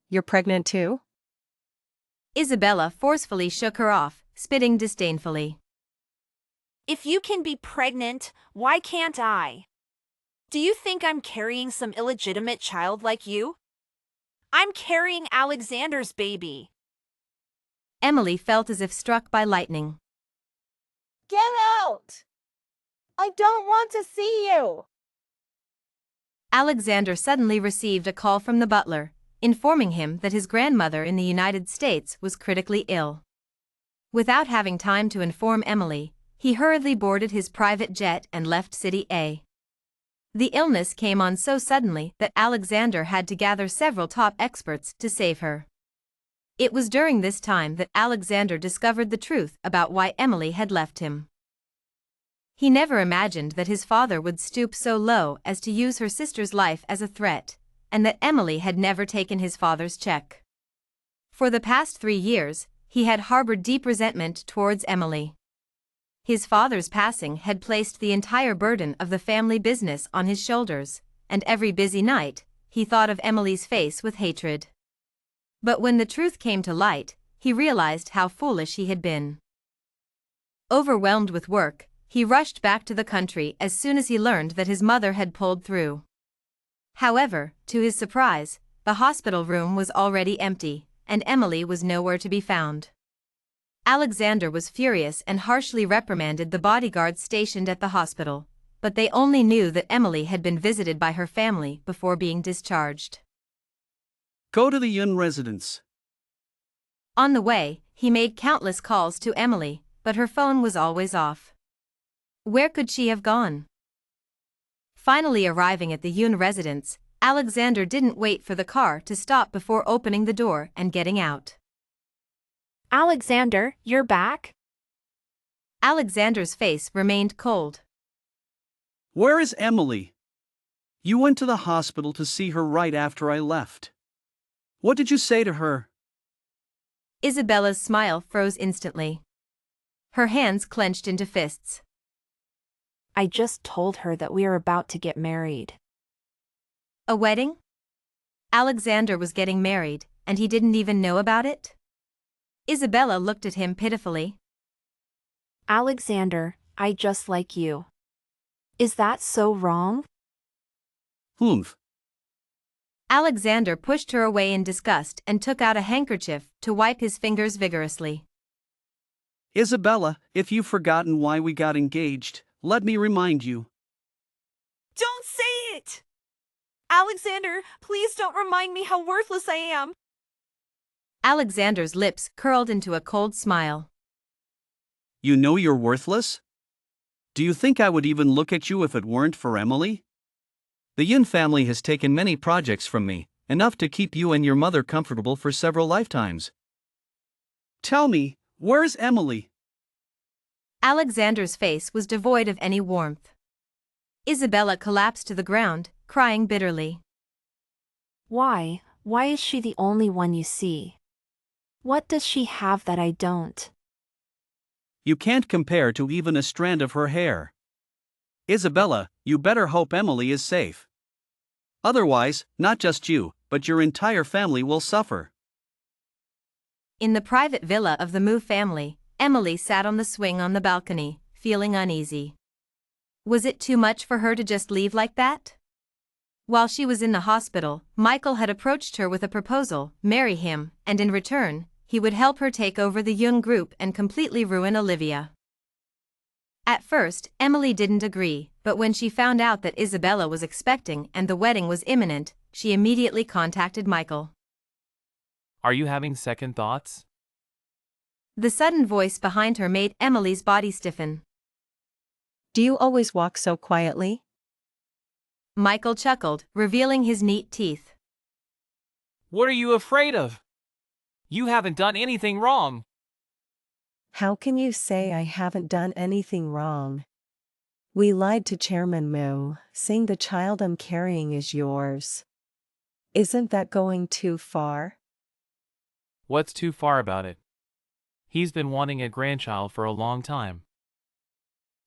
You're pregnant too? Isabella forcefully shook her off, spitting disdainfully. If you can be pregnant, why can't I? Do you think I'm carrying some illegitimate child like you? I'm carrying Alexander's baby. Emily felt as if struck by lightning. Get out! I don't want to see you! Alexander suddenly received a call from the butler, informing him that his grandmother in the United States was critically ill. Without having time to inform Emily, he hurriedly boarded his private jet and left City A. The illness came on so suddenly that Alexander had to gather several top experts to save her. It was during this time that Alexander discovered the truth about why Emily had left him. He never imagined that his father would stoop so low as to use her sister's life as a threat, and that Emily had never taken his father's check. For the past 3 years, he had harbored deep resentment towards Emily. His father's passing had placed the entire burden of the family business on his shoulders, and every busy night, he thought of Emily's face with hatred. But when the truth came to light, he realized how foolish he had been. Overwhelmed with work, he rushed back to the country as soon as he learned that his mother had pulled through. However, to his surprise, the hospital room was already empty, and Emily was nowhere to be found. Alexander was furious and harshly reprimanded the bodyguards stationed at the hospital, but they only knew that Emily had been visited by her family before being discharged. Go to the Yun residence. On the way, he made countless calls to Emily, but her phone was always off. Where could she have gone? Finally arriving at the Yun residence, Alexander didn't wait for the car to stop before opening the door and getting out. Alexander, you're back? Alexander's face remained cold. Where is Emily? You went to the hospital to see her right after I left. What did you say to her? Isabella's smile froze instantly. Her hands clenched into fists. I just told her that we are about to get married. A wedding? Alexander was getting married, and he didn't even know about it? Isabella looked at him pitifully. Alexander, I just like you. Is that so wrong? Humph. Alexander pushed her away in disgust and took out a handkerchief to wipe his fingers vigorously. Isabella, if you've forgotten why we got engaged, let me remind you. Don't say it! Alexander, please don't remind me how worthless I am. Alexander's lips curled into a cold smile. You know you're worthless? Do you think I would even look at you if it weren't for Emily? The Yun family has taken many projects from me, enough to keep you and your mother comfortable for several lifetimes. Tell me, where's Emily? Alexander's face was devoid of any warmth. Isabella collapsed to the ground, crying bitterly. Why is she the only one you see? What does she have that I don't? You can't compare to even a strand of her hair. Isabella, you better hope Emily is safe. Otherwise, not just you, but your entire family will suffer. In the private villa of the Mu family, Emily sat on the swing on the balcony, feeling uneasy. Was it too much for her to just leave like that? While she was in the hospital, Michael had approached her with a proposal, marry him, and in return, he would help her take over the Jung group and completely ruin Olivia. At first, Emily didn't agree, but when she found out that Isabella was expecting and the wedding was imminent, she immediately contacted Michael. Are you having second thoughts? The sudden voice behind her made Emily's body stiffen. Do you always walk so quietly? Michael chuckled, revealing his neat teeth. What are you afraid of? You haven't done anything wrong. How can you say I haven't done anything wrong? We lied to Chairman Moo, saying the child I'm carrying is yours. Isn't that going too far? What's too far about it? He's been wanting a grandchild for a long time.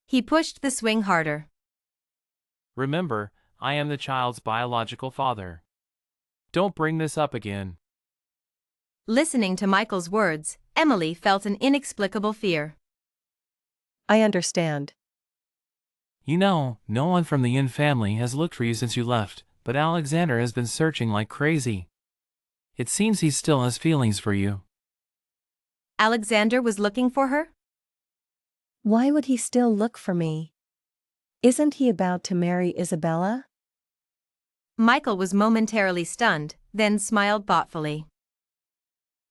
He pushed the swing harder. Remember, I am the child's biological father. Don't bring this up again. Listening to Michael's words, Emily felt an inexplicable fear. I understand. You know, no one from the Yin family has looked for you since you left, but Alexander has been searching like crazy. It seems he still has feelings for you. Alexander was looking for her? Why would he still look for me? Isn't he about to marry Isabella? Michael was momentarily stunned, then smiled thoughtfully.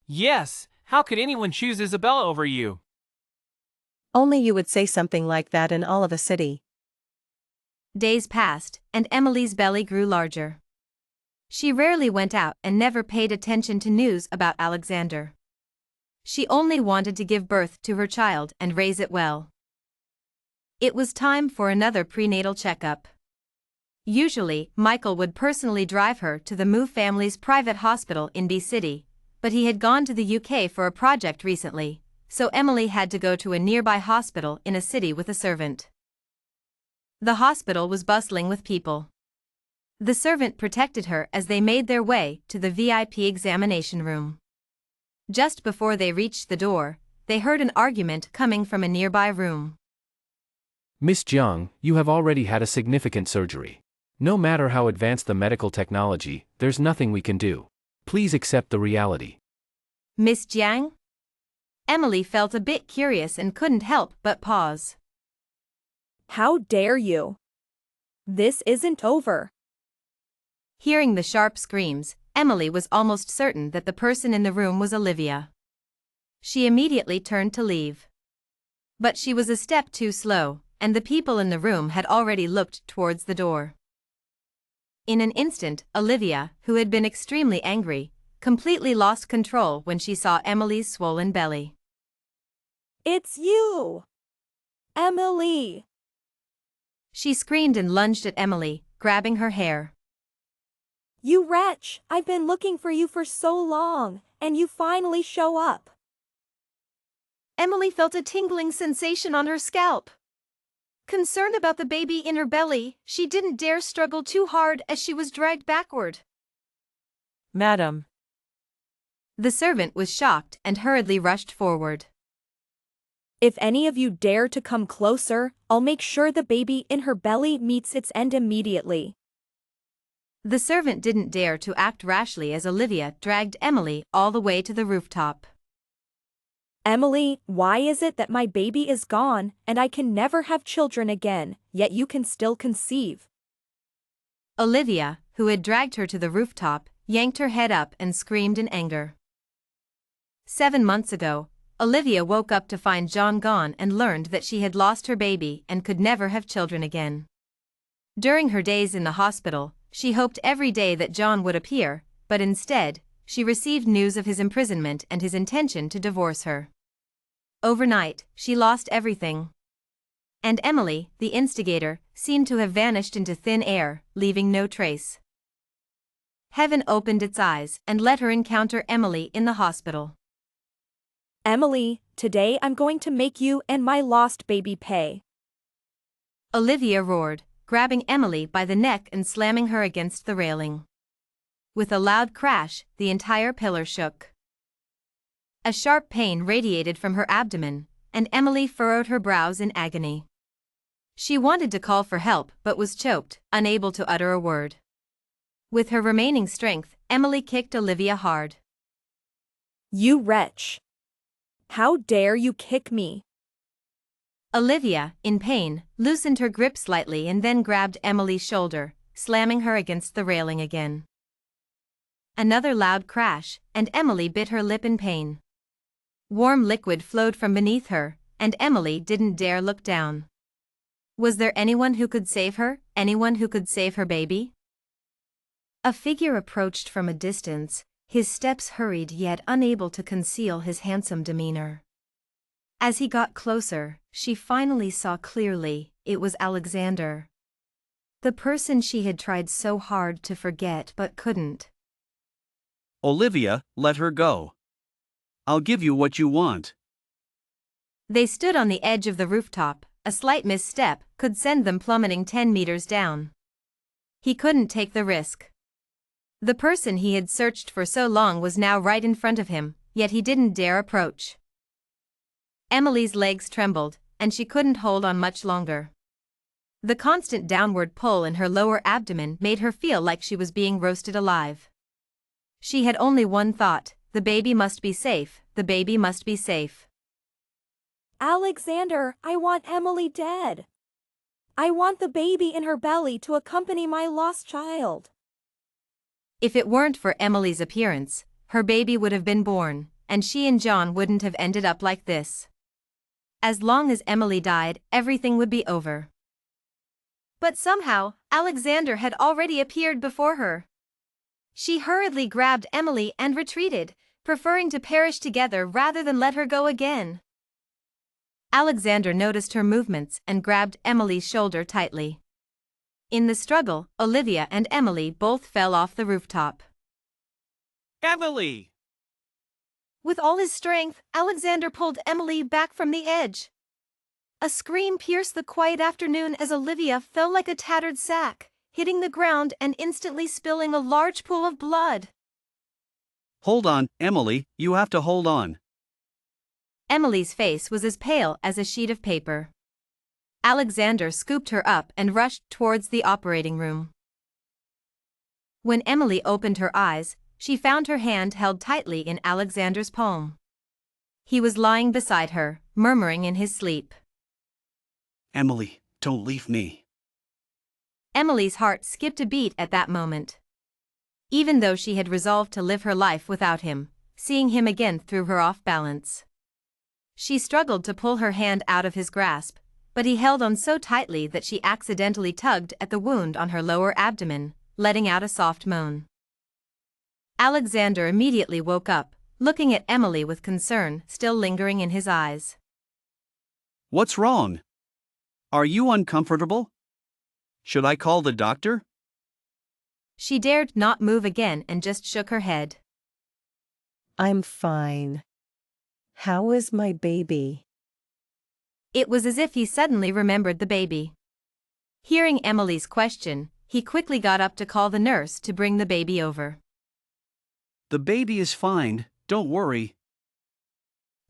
Yes, how could anyone choose Isabella over you? Only you would say something like that in all of a city. Days passed, and Emily's belly grew larger. She rarely went out and never paid attention to news about Alexander. She only wanted to give birth to her child and raise it well. It was time for another prenatal checkup. Usually, Michael would personally drive her to the Moo family's private hospital in B City, but he had gone to the UK for a project recently, so Emily had to go to a nearby hospital in a city with a servant. The hospital was bustling with people. The servant protected her as they made their way to the VIP examination room. Just before they reached the door, they heard an argument coming from a nearby room. Miss Jiang, you have already had a significant surgery. No matter how advanced the medical technology, there's nothing we can do. Please accept the reality. Miss Jiang? Emily felt a bit curious and couldn't help but pause. How dare you? This isn't over. Hearing the sharp screams, Emily was almost certain that the person in the room was Olivia. She immediately turned to leave. But she was a step too slow, and the people in the room had already looked towards the door. In an instant, Olivia, who had been extremely angry, completely lost control when she saw Emily's swollen belly. It's you! Emily! She screamed and lunged at Emily, grabbing her hair. You wretch! I've been looking for you for so long, and you finally show up. Emily felt a tingling sensation on her scalp. Concerned about the baby in her belly, she didn't dare struggle too hard as she was dragged backward. Madam. The servant was shocked and hurriedly rushed forward. If any of you dare to come closer, I'll make sure the baby in her belly meets its end immediately. The servant didn't dare to act rashly as Olivia dragged Emily all the way to the rooftop. Emily, why is it that my baby is gone, and I can never have children again, yet you can still conceive? Olivia, who had dragged her to the rooftop, yanked her head up and screamed in anger. 7 months ago, Olivia woke up to find John gone and learned that she had lost her baby and could never have children again. During her days in the hospital, she hoped every day that John would appear, but instead, she received news of his imprisonment and his intention to divorce her. Overnight, she lost everything. And Emily, the instigator, seemed to have vanished into thin air, leaving no trace. Heaven opened its eyes and let her encounter Emily in the hospital. Emily, today I'm going to make you and my lost baby pay. Olivia roared, grabbing Emily by the neck and slamming her against the railing. With a loud crash, the entire pillar shook. A sharp pain radiated from her abdomen, and Emily furrowed her brows in agony. She wanted to call for help but was choked, unable to utter a word. With her remaining strength, Emily kicked Olivia hard. You wretch! How dare you kick me? Olivia, in pain, loosened her grip slightly and then grabbed Emily's shoulder, slamming her against the railing again. Another loud crash, and Emily bit her lip in pain. Warm liquid flowed from beneath her, and Emily didn't dare look down. Was there anyone who could save her, anyone who could save her baby? A figure approached from a distance, his steps hurried yet unable to conceal his handsome demeanor. As he got closer, she finally saw clearly, it was Alexander. The person she had tried so hard to forget but couldn't. Olivia, let her go. I'll give you what you want. They stood on the edge of the rooftop. A slight misstep could send them plummeting 10 meters down. He couldn't take the risk. The person he had searched for so long was now right in front of him, yet he didn't dare approach. Emily's legs trembled, and she couldn't hold on much longer. The constant downward pull in her lower abdomen made her feel like she was being roasted alive. She had only one thought: the baby must be safe, the baby must be safe. Alexander, I want Emily dead. I want the baby in her belly to accompany my lost child. If it weren't for Emily's appearance, her baby would have been born, and she and John wouldn't have ended up like this. As long as Emily died, everything would be over. But somehow, Alexander had already appeared before her. She hurriedly grabbed Emily and retreated, preferring to perish together rather than let her go again. Alexander noticed her movements and grabbed Emily's shoulder tightly. In the struggle, Olivia and Emily both fell off the rooftop. Emily! With all his strength, Alexander pulled Emily back from the edge. A scream pierced the quiet afternoon as Olivia fell like a tattered sack, hitting the ground and instantly spilling a large pool of blood. Hold on, Emily, you have to hold on. Emily's face was as pale as a sheet of paper. Alexander scooped her up and rushed towards the operating room. When Emily opened her eyes, she found her hand held tightly in Alexander's palm. He was lying beside her, murmuring in his sleep. Emily, don't leave me. Emily's heart skipped a beat at that moment. Even though she had resolved to live her life without him, seeing him again threw her off balance. She struggled to pull her hand out of his grasp, but he held on so tightly that she accidentally tugged at the wound on her lower abdomen, letting out a soft moan. Alexander immediately woke up, looking at Emily with concern still lingering in his eyes. What's wrong? Are you uncomfortable? Should I call the doctor? She dared not move again and just shook her head. I'm fine. How is my baby? It was as if he suddenly remembered the baby. Hearing Emily's question, he quickly got up to call the nurse to bring the baby over. The baby is fine, don't worry.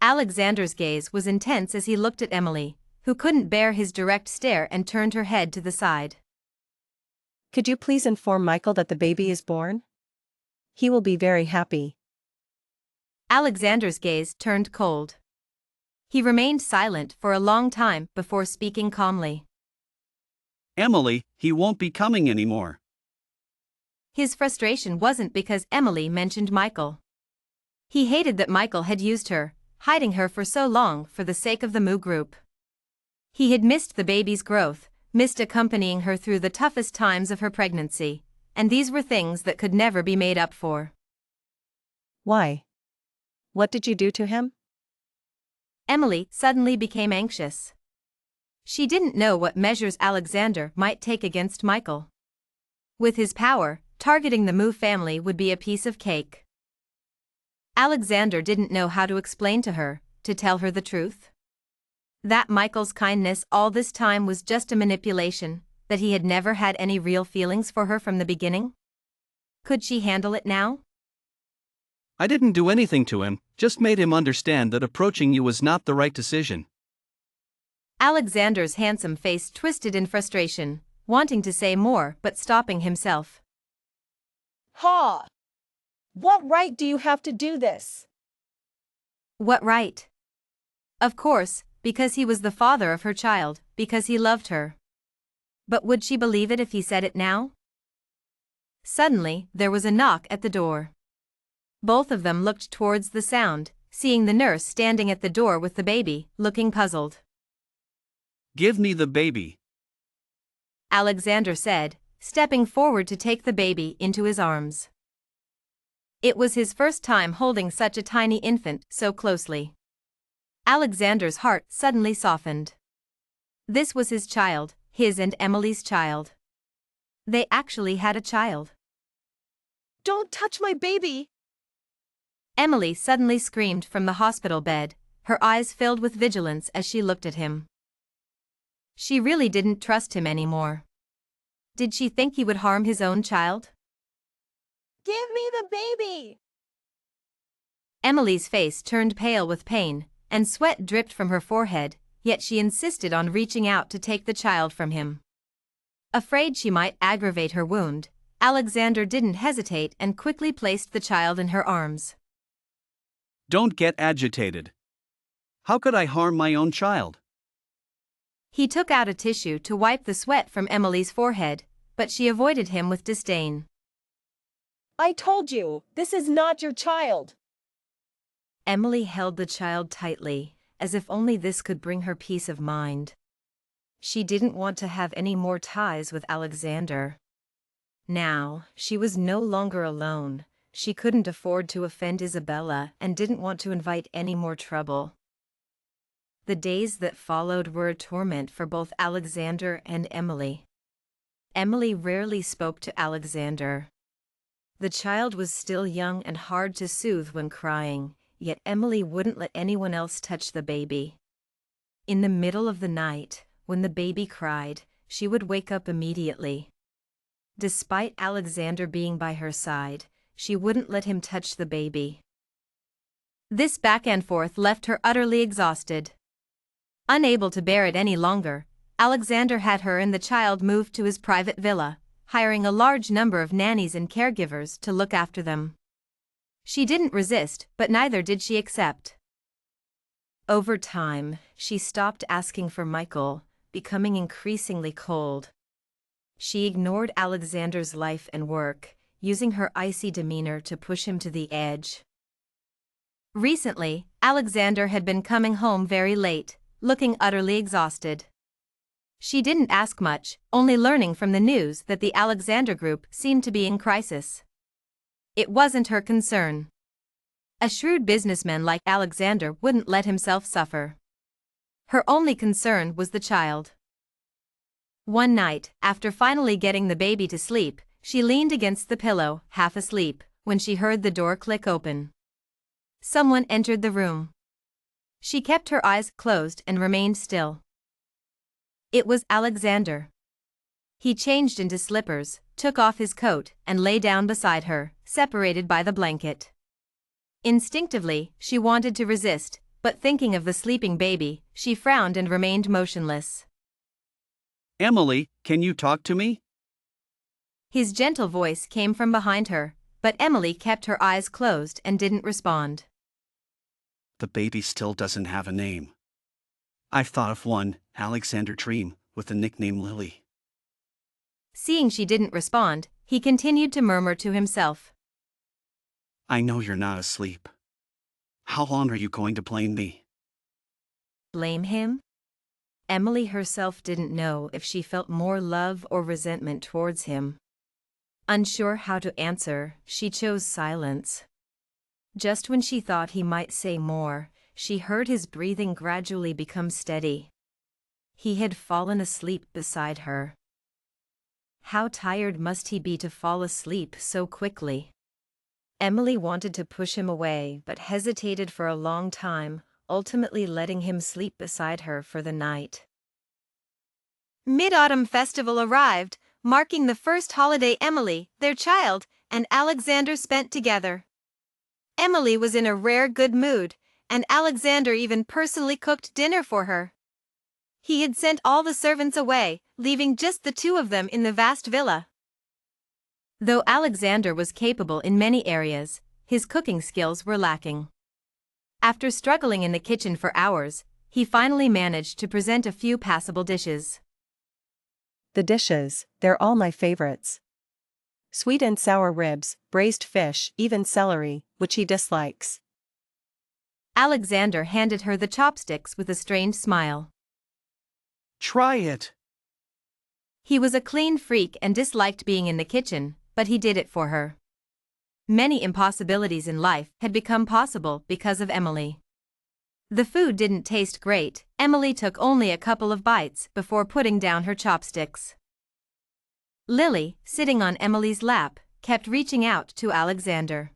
Alexander's gaze was intense as he looked at Emily, who couldn't bear his direct stare and turned her head to the side. Could you please inform Michael that the baby is born? He will be very happy. Alexander's gaze turned cold. He remained silent for a long time before speaking calmly. Emily, he won't be coming anymore. His frustration wasn't because Emily mentioned Michael. He hated that Michael had used her, hiding her for so long for the sake of the Mu group. He had missed the baby's growth, missed accompanying her through the toughest times of her pregnancy, and these were things that could never be made up for. Why? What did you do to him? Emily suddenly became anxious. She didn't know what measures Alexander might take against Michael. With his power, targeting the Mu family would be a piece of cake. Alexander didn't know how to explain to her, to tell her the truth. That Michael's kindness all this time was just a manipulation, that he had never had any real feelings for her from the beginning? Could she handle it now? I didn't do anything to him, just made him understand that approaching you was not the right decision. Alexander's handsome face twisted in frustration, wanting to say more but stopping himself. Ha! What right do you have to do this? What right? Of course, because he was the father of her child, because he loved her. But would she believe it if he said it now? Suddenly, there was a knock at the door. Both of them looked towards the sound, seeing the nurse standing at the door with the baby, looking puzzled. Give me the baby. Alexander said, stepping forward to take the baby into his arms. It was his first time holding such a tiny infant so closely. Alexander's heart suddenly softened. This was his child, his and Emily's child. They actually had a child. Don't touch my baby! Emily suddenly screamed from the hospital bed, her eyes filled with vigilance as she looked at him. She really didn't trust him anymore. Did she think he would harm his own child? Give me the baby! Emily's face turned pale with pain, and sweat dripped from her forehead, yet she insisted on reaching out to take the child from him. Afraid she might aggravate her wound, Alexander didn't hesitate and quickly placed the child in her arms. Don't get agitated. How could I harm my own child? He took out a tissue to wipe the sweat from Emily's forehead, but she avoided him with disdain. I told you, this is not your child. Emily held the child tightly, as if only this could bring her peace of mind. She didn't want to have any more ties with Alexander. Now, she was no longer alone. She couldn't afford to offend Isabella and didn't want to invite any more trouble. The days that followed were a torment for both Alexander and Emily. Emily rarely spoke to Alexander. The child was still young and hard to soothe when crying, yet Emily wouldn't let anyone else touch the baby. In the middle of the night, when the baby cried, she would wake up immediately. Despite Alexander being by her side, she wouldn't let him touch the baby. This back and forth left her utterly exhausted. Unable to bear it any longer, Alexander had her and the child moved to his private villa, hiring a large number of nannies and caregivers to look after them. She didn't resist, but neither did she accept. Over time, she stopped asking for Michael, becoming increasingly cold. She ignored Alexander's life and work, using her icy demeanor to push him to the edge. Recently, Alexander had been coming home very late, looking utterly exhausted. She didn't ask much, only learning from the news that the Alexander Group seemed to be in crisis. It wasn't her concern. A shrewd businessman like Alexander wouldn't let himself suffer. Her only concern was the child. One night, after finally getting the baby to sleep, she leaned against the pillow, half asleep, when she heard the door click open. Someone entered the room. She kept her eyes closed and remained still. It was Alexander. He changed into slippers, took off his coat, and lay down beside her, separated by the blanket. Instinctively, she wanted to resist, but thinking of the sleeping baby, she frowned and remained motionless. Emily, can you talk to me? His gentle voice came from behind her, but Emily kept her eyes closed and didn't respond. The baby still doesn't have a name. I've thought of one, Alexander Dream, with the nickname Lily. Seeing she didn't respond, he continued to murmur to himself. I know you're not asleep. How long are you going to blame me? Blame him? Emily herself didn't know if she felt more love or resentment towards him. Unsure how to answer, she chose silence. Just when she thought he might say more, she heard his breathing gradually become steady. He had fallen asleep beside her. How tired must he be to fall asleep so quickly? Emily wanted to push him away but hesitated for a long time, ultimately letting him sleep beside her for the night. Mid-Autumn Festival arrived, marking the first holiday Emily, their child, and Alexander spent together. Emily was in a rare good mood, and Alexander even personally cooked dinner for her. He had sent all the servants away, leaving just the two of them in the vast villa. Though Alexander was capable in many areas, his cooking skills were lacking. After struggling in the kitchen for hours, he finally managed to present a few passable dishes. The dishes, they're all my favorites. Sweet and sour ribs, braised fish, even celery, which he dislikes. Alexander handed her the chopsticks with a strained smile. Try it. He was a clean freak and disliked being in the kitchen, but he did it for her. Many impossibilities in life had become possible because of Emily. The food didn't taste great. Emily took only a couple of bites before putting down her chopsticks. Lily, sitting on Emily's lap, kept reaching out to Alexander.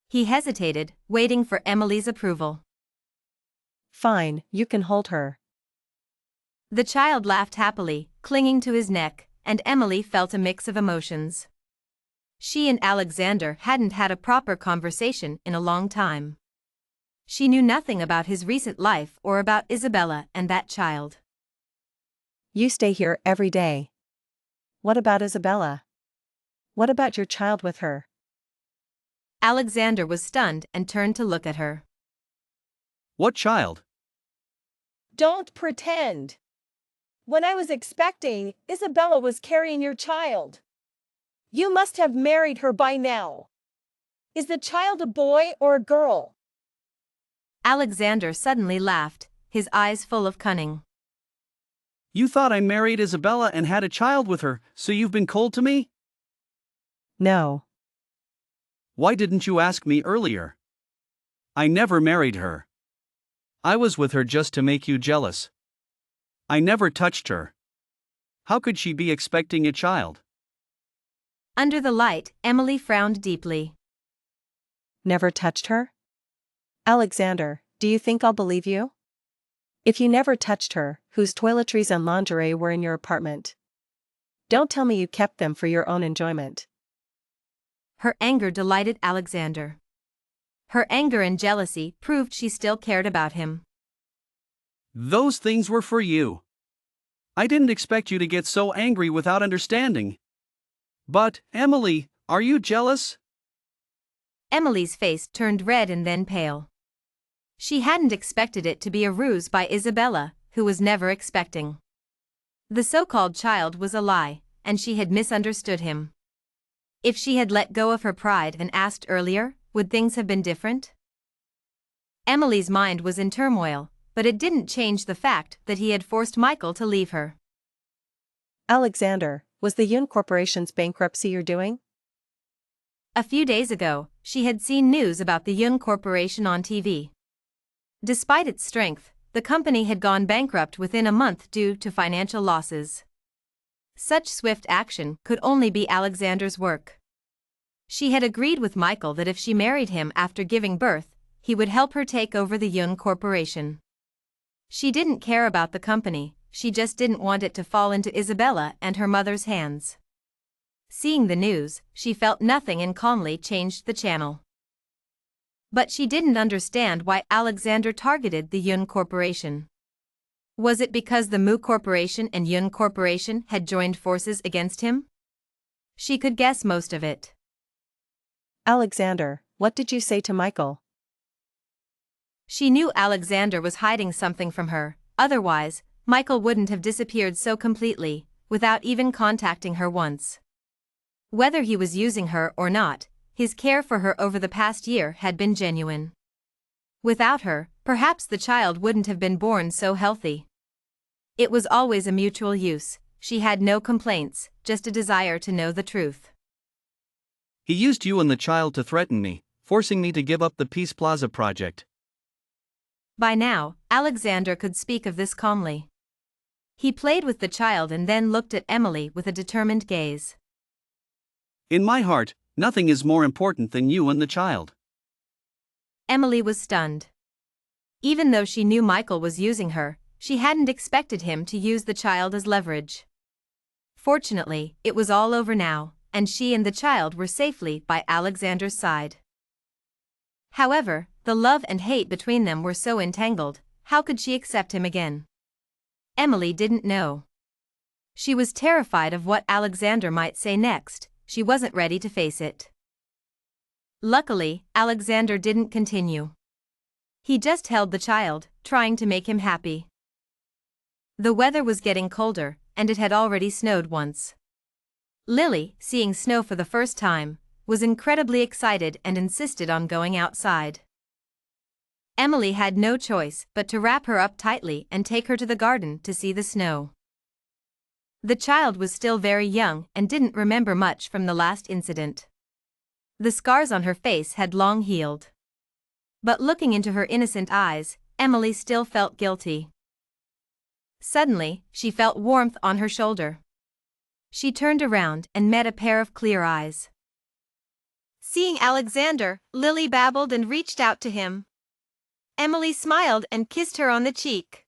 He hesitated, waiting for Emily's approval. Fine, you can hold her. The child laughed happily, clinging to his neck, and Emily felt a mix of emotions. She and Alexander hadn't had a proper conversation in a long time. She knew nothing about his recent life or about Isabella and that child. You stay here every day. What about Isabella? What about your child with her? Alexander was stunned and turned to look at her. What child? Don't pretend. When I was expecting, Isabella was carrying your child. You must have married her by now. Is the child a boy or a girl? Alexander suddenly laughed, his eyes full of cunning. You thought I married Isabella and had a child with her, so you've been cold to me? No. Why didn't you ask me earlier? I never married her. I was with her just to make you jealous. I never touched her. How could she be expecting a child? Under the light, Emily frowned deeply. Never touched her? Alexander, do you think I'll believe you? If you never touched her, whose toiletries and lingerie were in your apartment? Don't tell me you kept them for your own enjoyment. Her anger delighted Alexander. Her anger and jealousy proved she still cared about him. Those things were for you. I didn't expect you to get so angry without understanding. But, Emily, are you jealous? Emily's face turned red and then pale. She hadn't expected it to be a ruse by Isabella, who was never expecting. The so-called child was a lie, and she had misunderstood him. If she had let go of her pride and asked earlier, would things have been different? Emily's mind was in turmoil, but it didn't change the fact that he had forced Michael to leave her. Alexander, was the Yun Corporation's bankruptcy your doing? A few days ago, she had seen news about the Yun Corporation on TV. Despite its strength, the company had gone bankrupt within a month due to financial losses. Such swift action could only be Alexander's work. She had agreed with Michael that if she married him after giving birth, he would help her take over the Yun Corporation. She didn't care about the company, she just didn't want it to fall into Isabella and her mother's hands. Seeing the news, she felt nothing and calmly changed the channel. But she didn't understand why Alexander targeted the Yun Corporation. Was it because the Mu Corporation and Yun Corporation had joined forces against him? She could guess most of it. Alexander, what did you say to Michael? She knew Alexander was hiding something from her, otherwise, Michael wouldn't have disappeared so completely, without even contacting her once. Whether he was using her or not, his care for her over the past year had been genuine. Without her, perhaps the child wouldn't have been born so healthy. It was always a mutual use, she had no complaints, just a desire to know the truth. He used you and the child to threaten me, forcing me to give up the Peace Plaza project. By now, Alexander could speak of this calmly. He played with the child and then looked at Emily with a determined gaze. In my heart, nothing is more important than you and the child. Emily was stunned. Even though she knew Michael was using her, she hadn't expected him to use the child as leverage. Fortunately, it was all over now, and she and the child were safely by Alexander's side. However, the love and hate between them were so entangled, how could she accept him again? Emily didn't know. She was terrified of what Alexander might say next, she wasn't ready to face it. Luckily, Alexander didn't continue. He just held the child, trying to make him happy. The weather was getting colder, and it had already snowed once. Lily, seeing snow for the first time, was incredibly excited and insisted on going outside. Emily had no choice but to wrap her up tightly and take her to the garden to see the snow. The child was still very young and didn't remember much from the last incident. The scars on her face had long healed. But looking into her innocent eyes, Emily still felt guilty. Suddenly, she felt warmth on her shoulder. She turned around and met a pair of clear eyes. Seeing Alexander, Lily babbled and reached out to him. Emily smiled and kissed her on the cheek.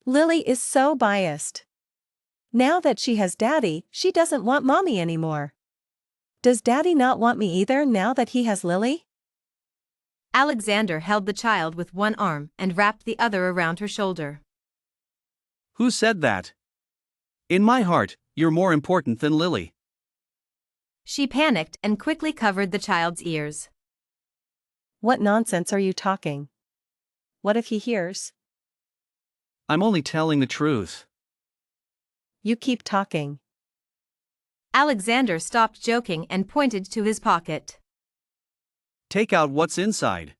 Lily is so biased. Now that she has Daddy, she doesn't want Mommy anymore. Does Daddy not want me either now that he has Lily? Alexander held the child with one arm and wrapped the other around her shoulder. Who said that? In my heart, you're more important than Lily. She panicked and quickly covered the child's ears. What nonsense are you talking? What if he hears? I'm only telling the truth. You keep talking. Alexander stopped joking and pointed to his pocket. Take out what's inside.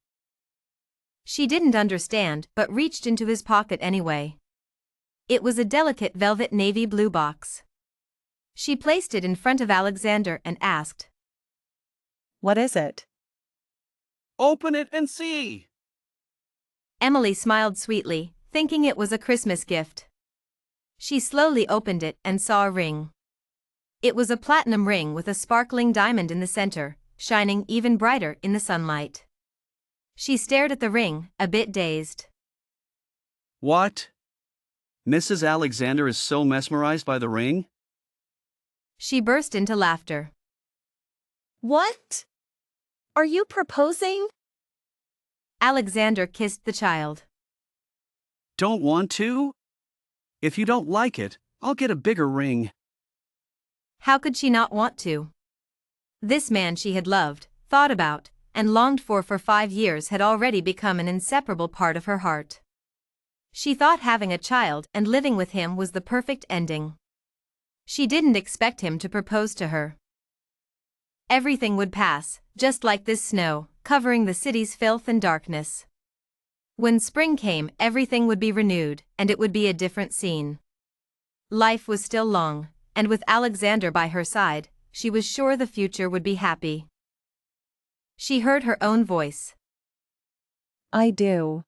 She didn't understand but reached into his pocket anyway. It was a delicate velvet navy blue box. She placed it in front of Alexander and asked, What is it? Open it and see. Emily smiled sweetly, thinking it was a Christmas gift. She slowly opened it and saw a ring. It was a platinum ring with a sparkling diamond in the center, shining even brighter in the sunlight. She stared at the ring, a bit dazed. What? Mrs. Alexander is so mesmerized by the ring? She burst into laughter. What? Are you proposing? Alexander kissed the child. Don't want to? If you don't like it, I'll get a bigger ring. How could she not want to? This man she had loved, thought about, and longed for 5 years had already become an inseparable part of her heart. She thought having a child and living with him was the perfect ending. She didn't expect him to propose to her. Everything would pass, just like this snow, covering the city's filth and darkness. When spring came, everything would be renewed, and it would be a different scene. Life was still long, and with Alexander by her side, she was sure the future would be happy. She heard her own voice. I do.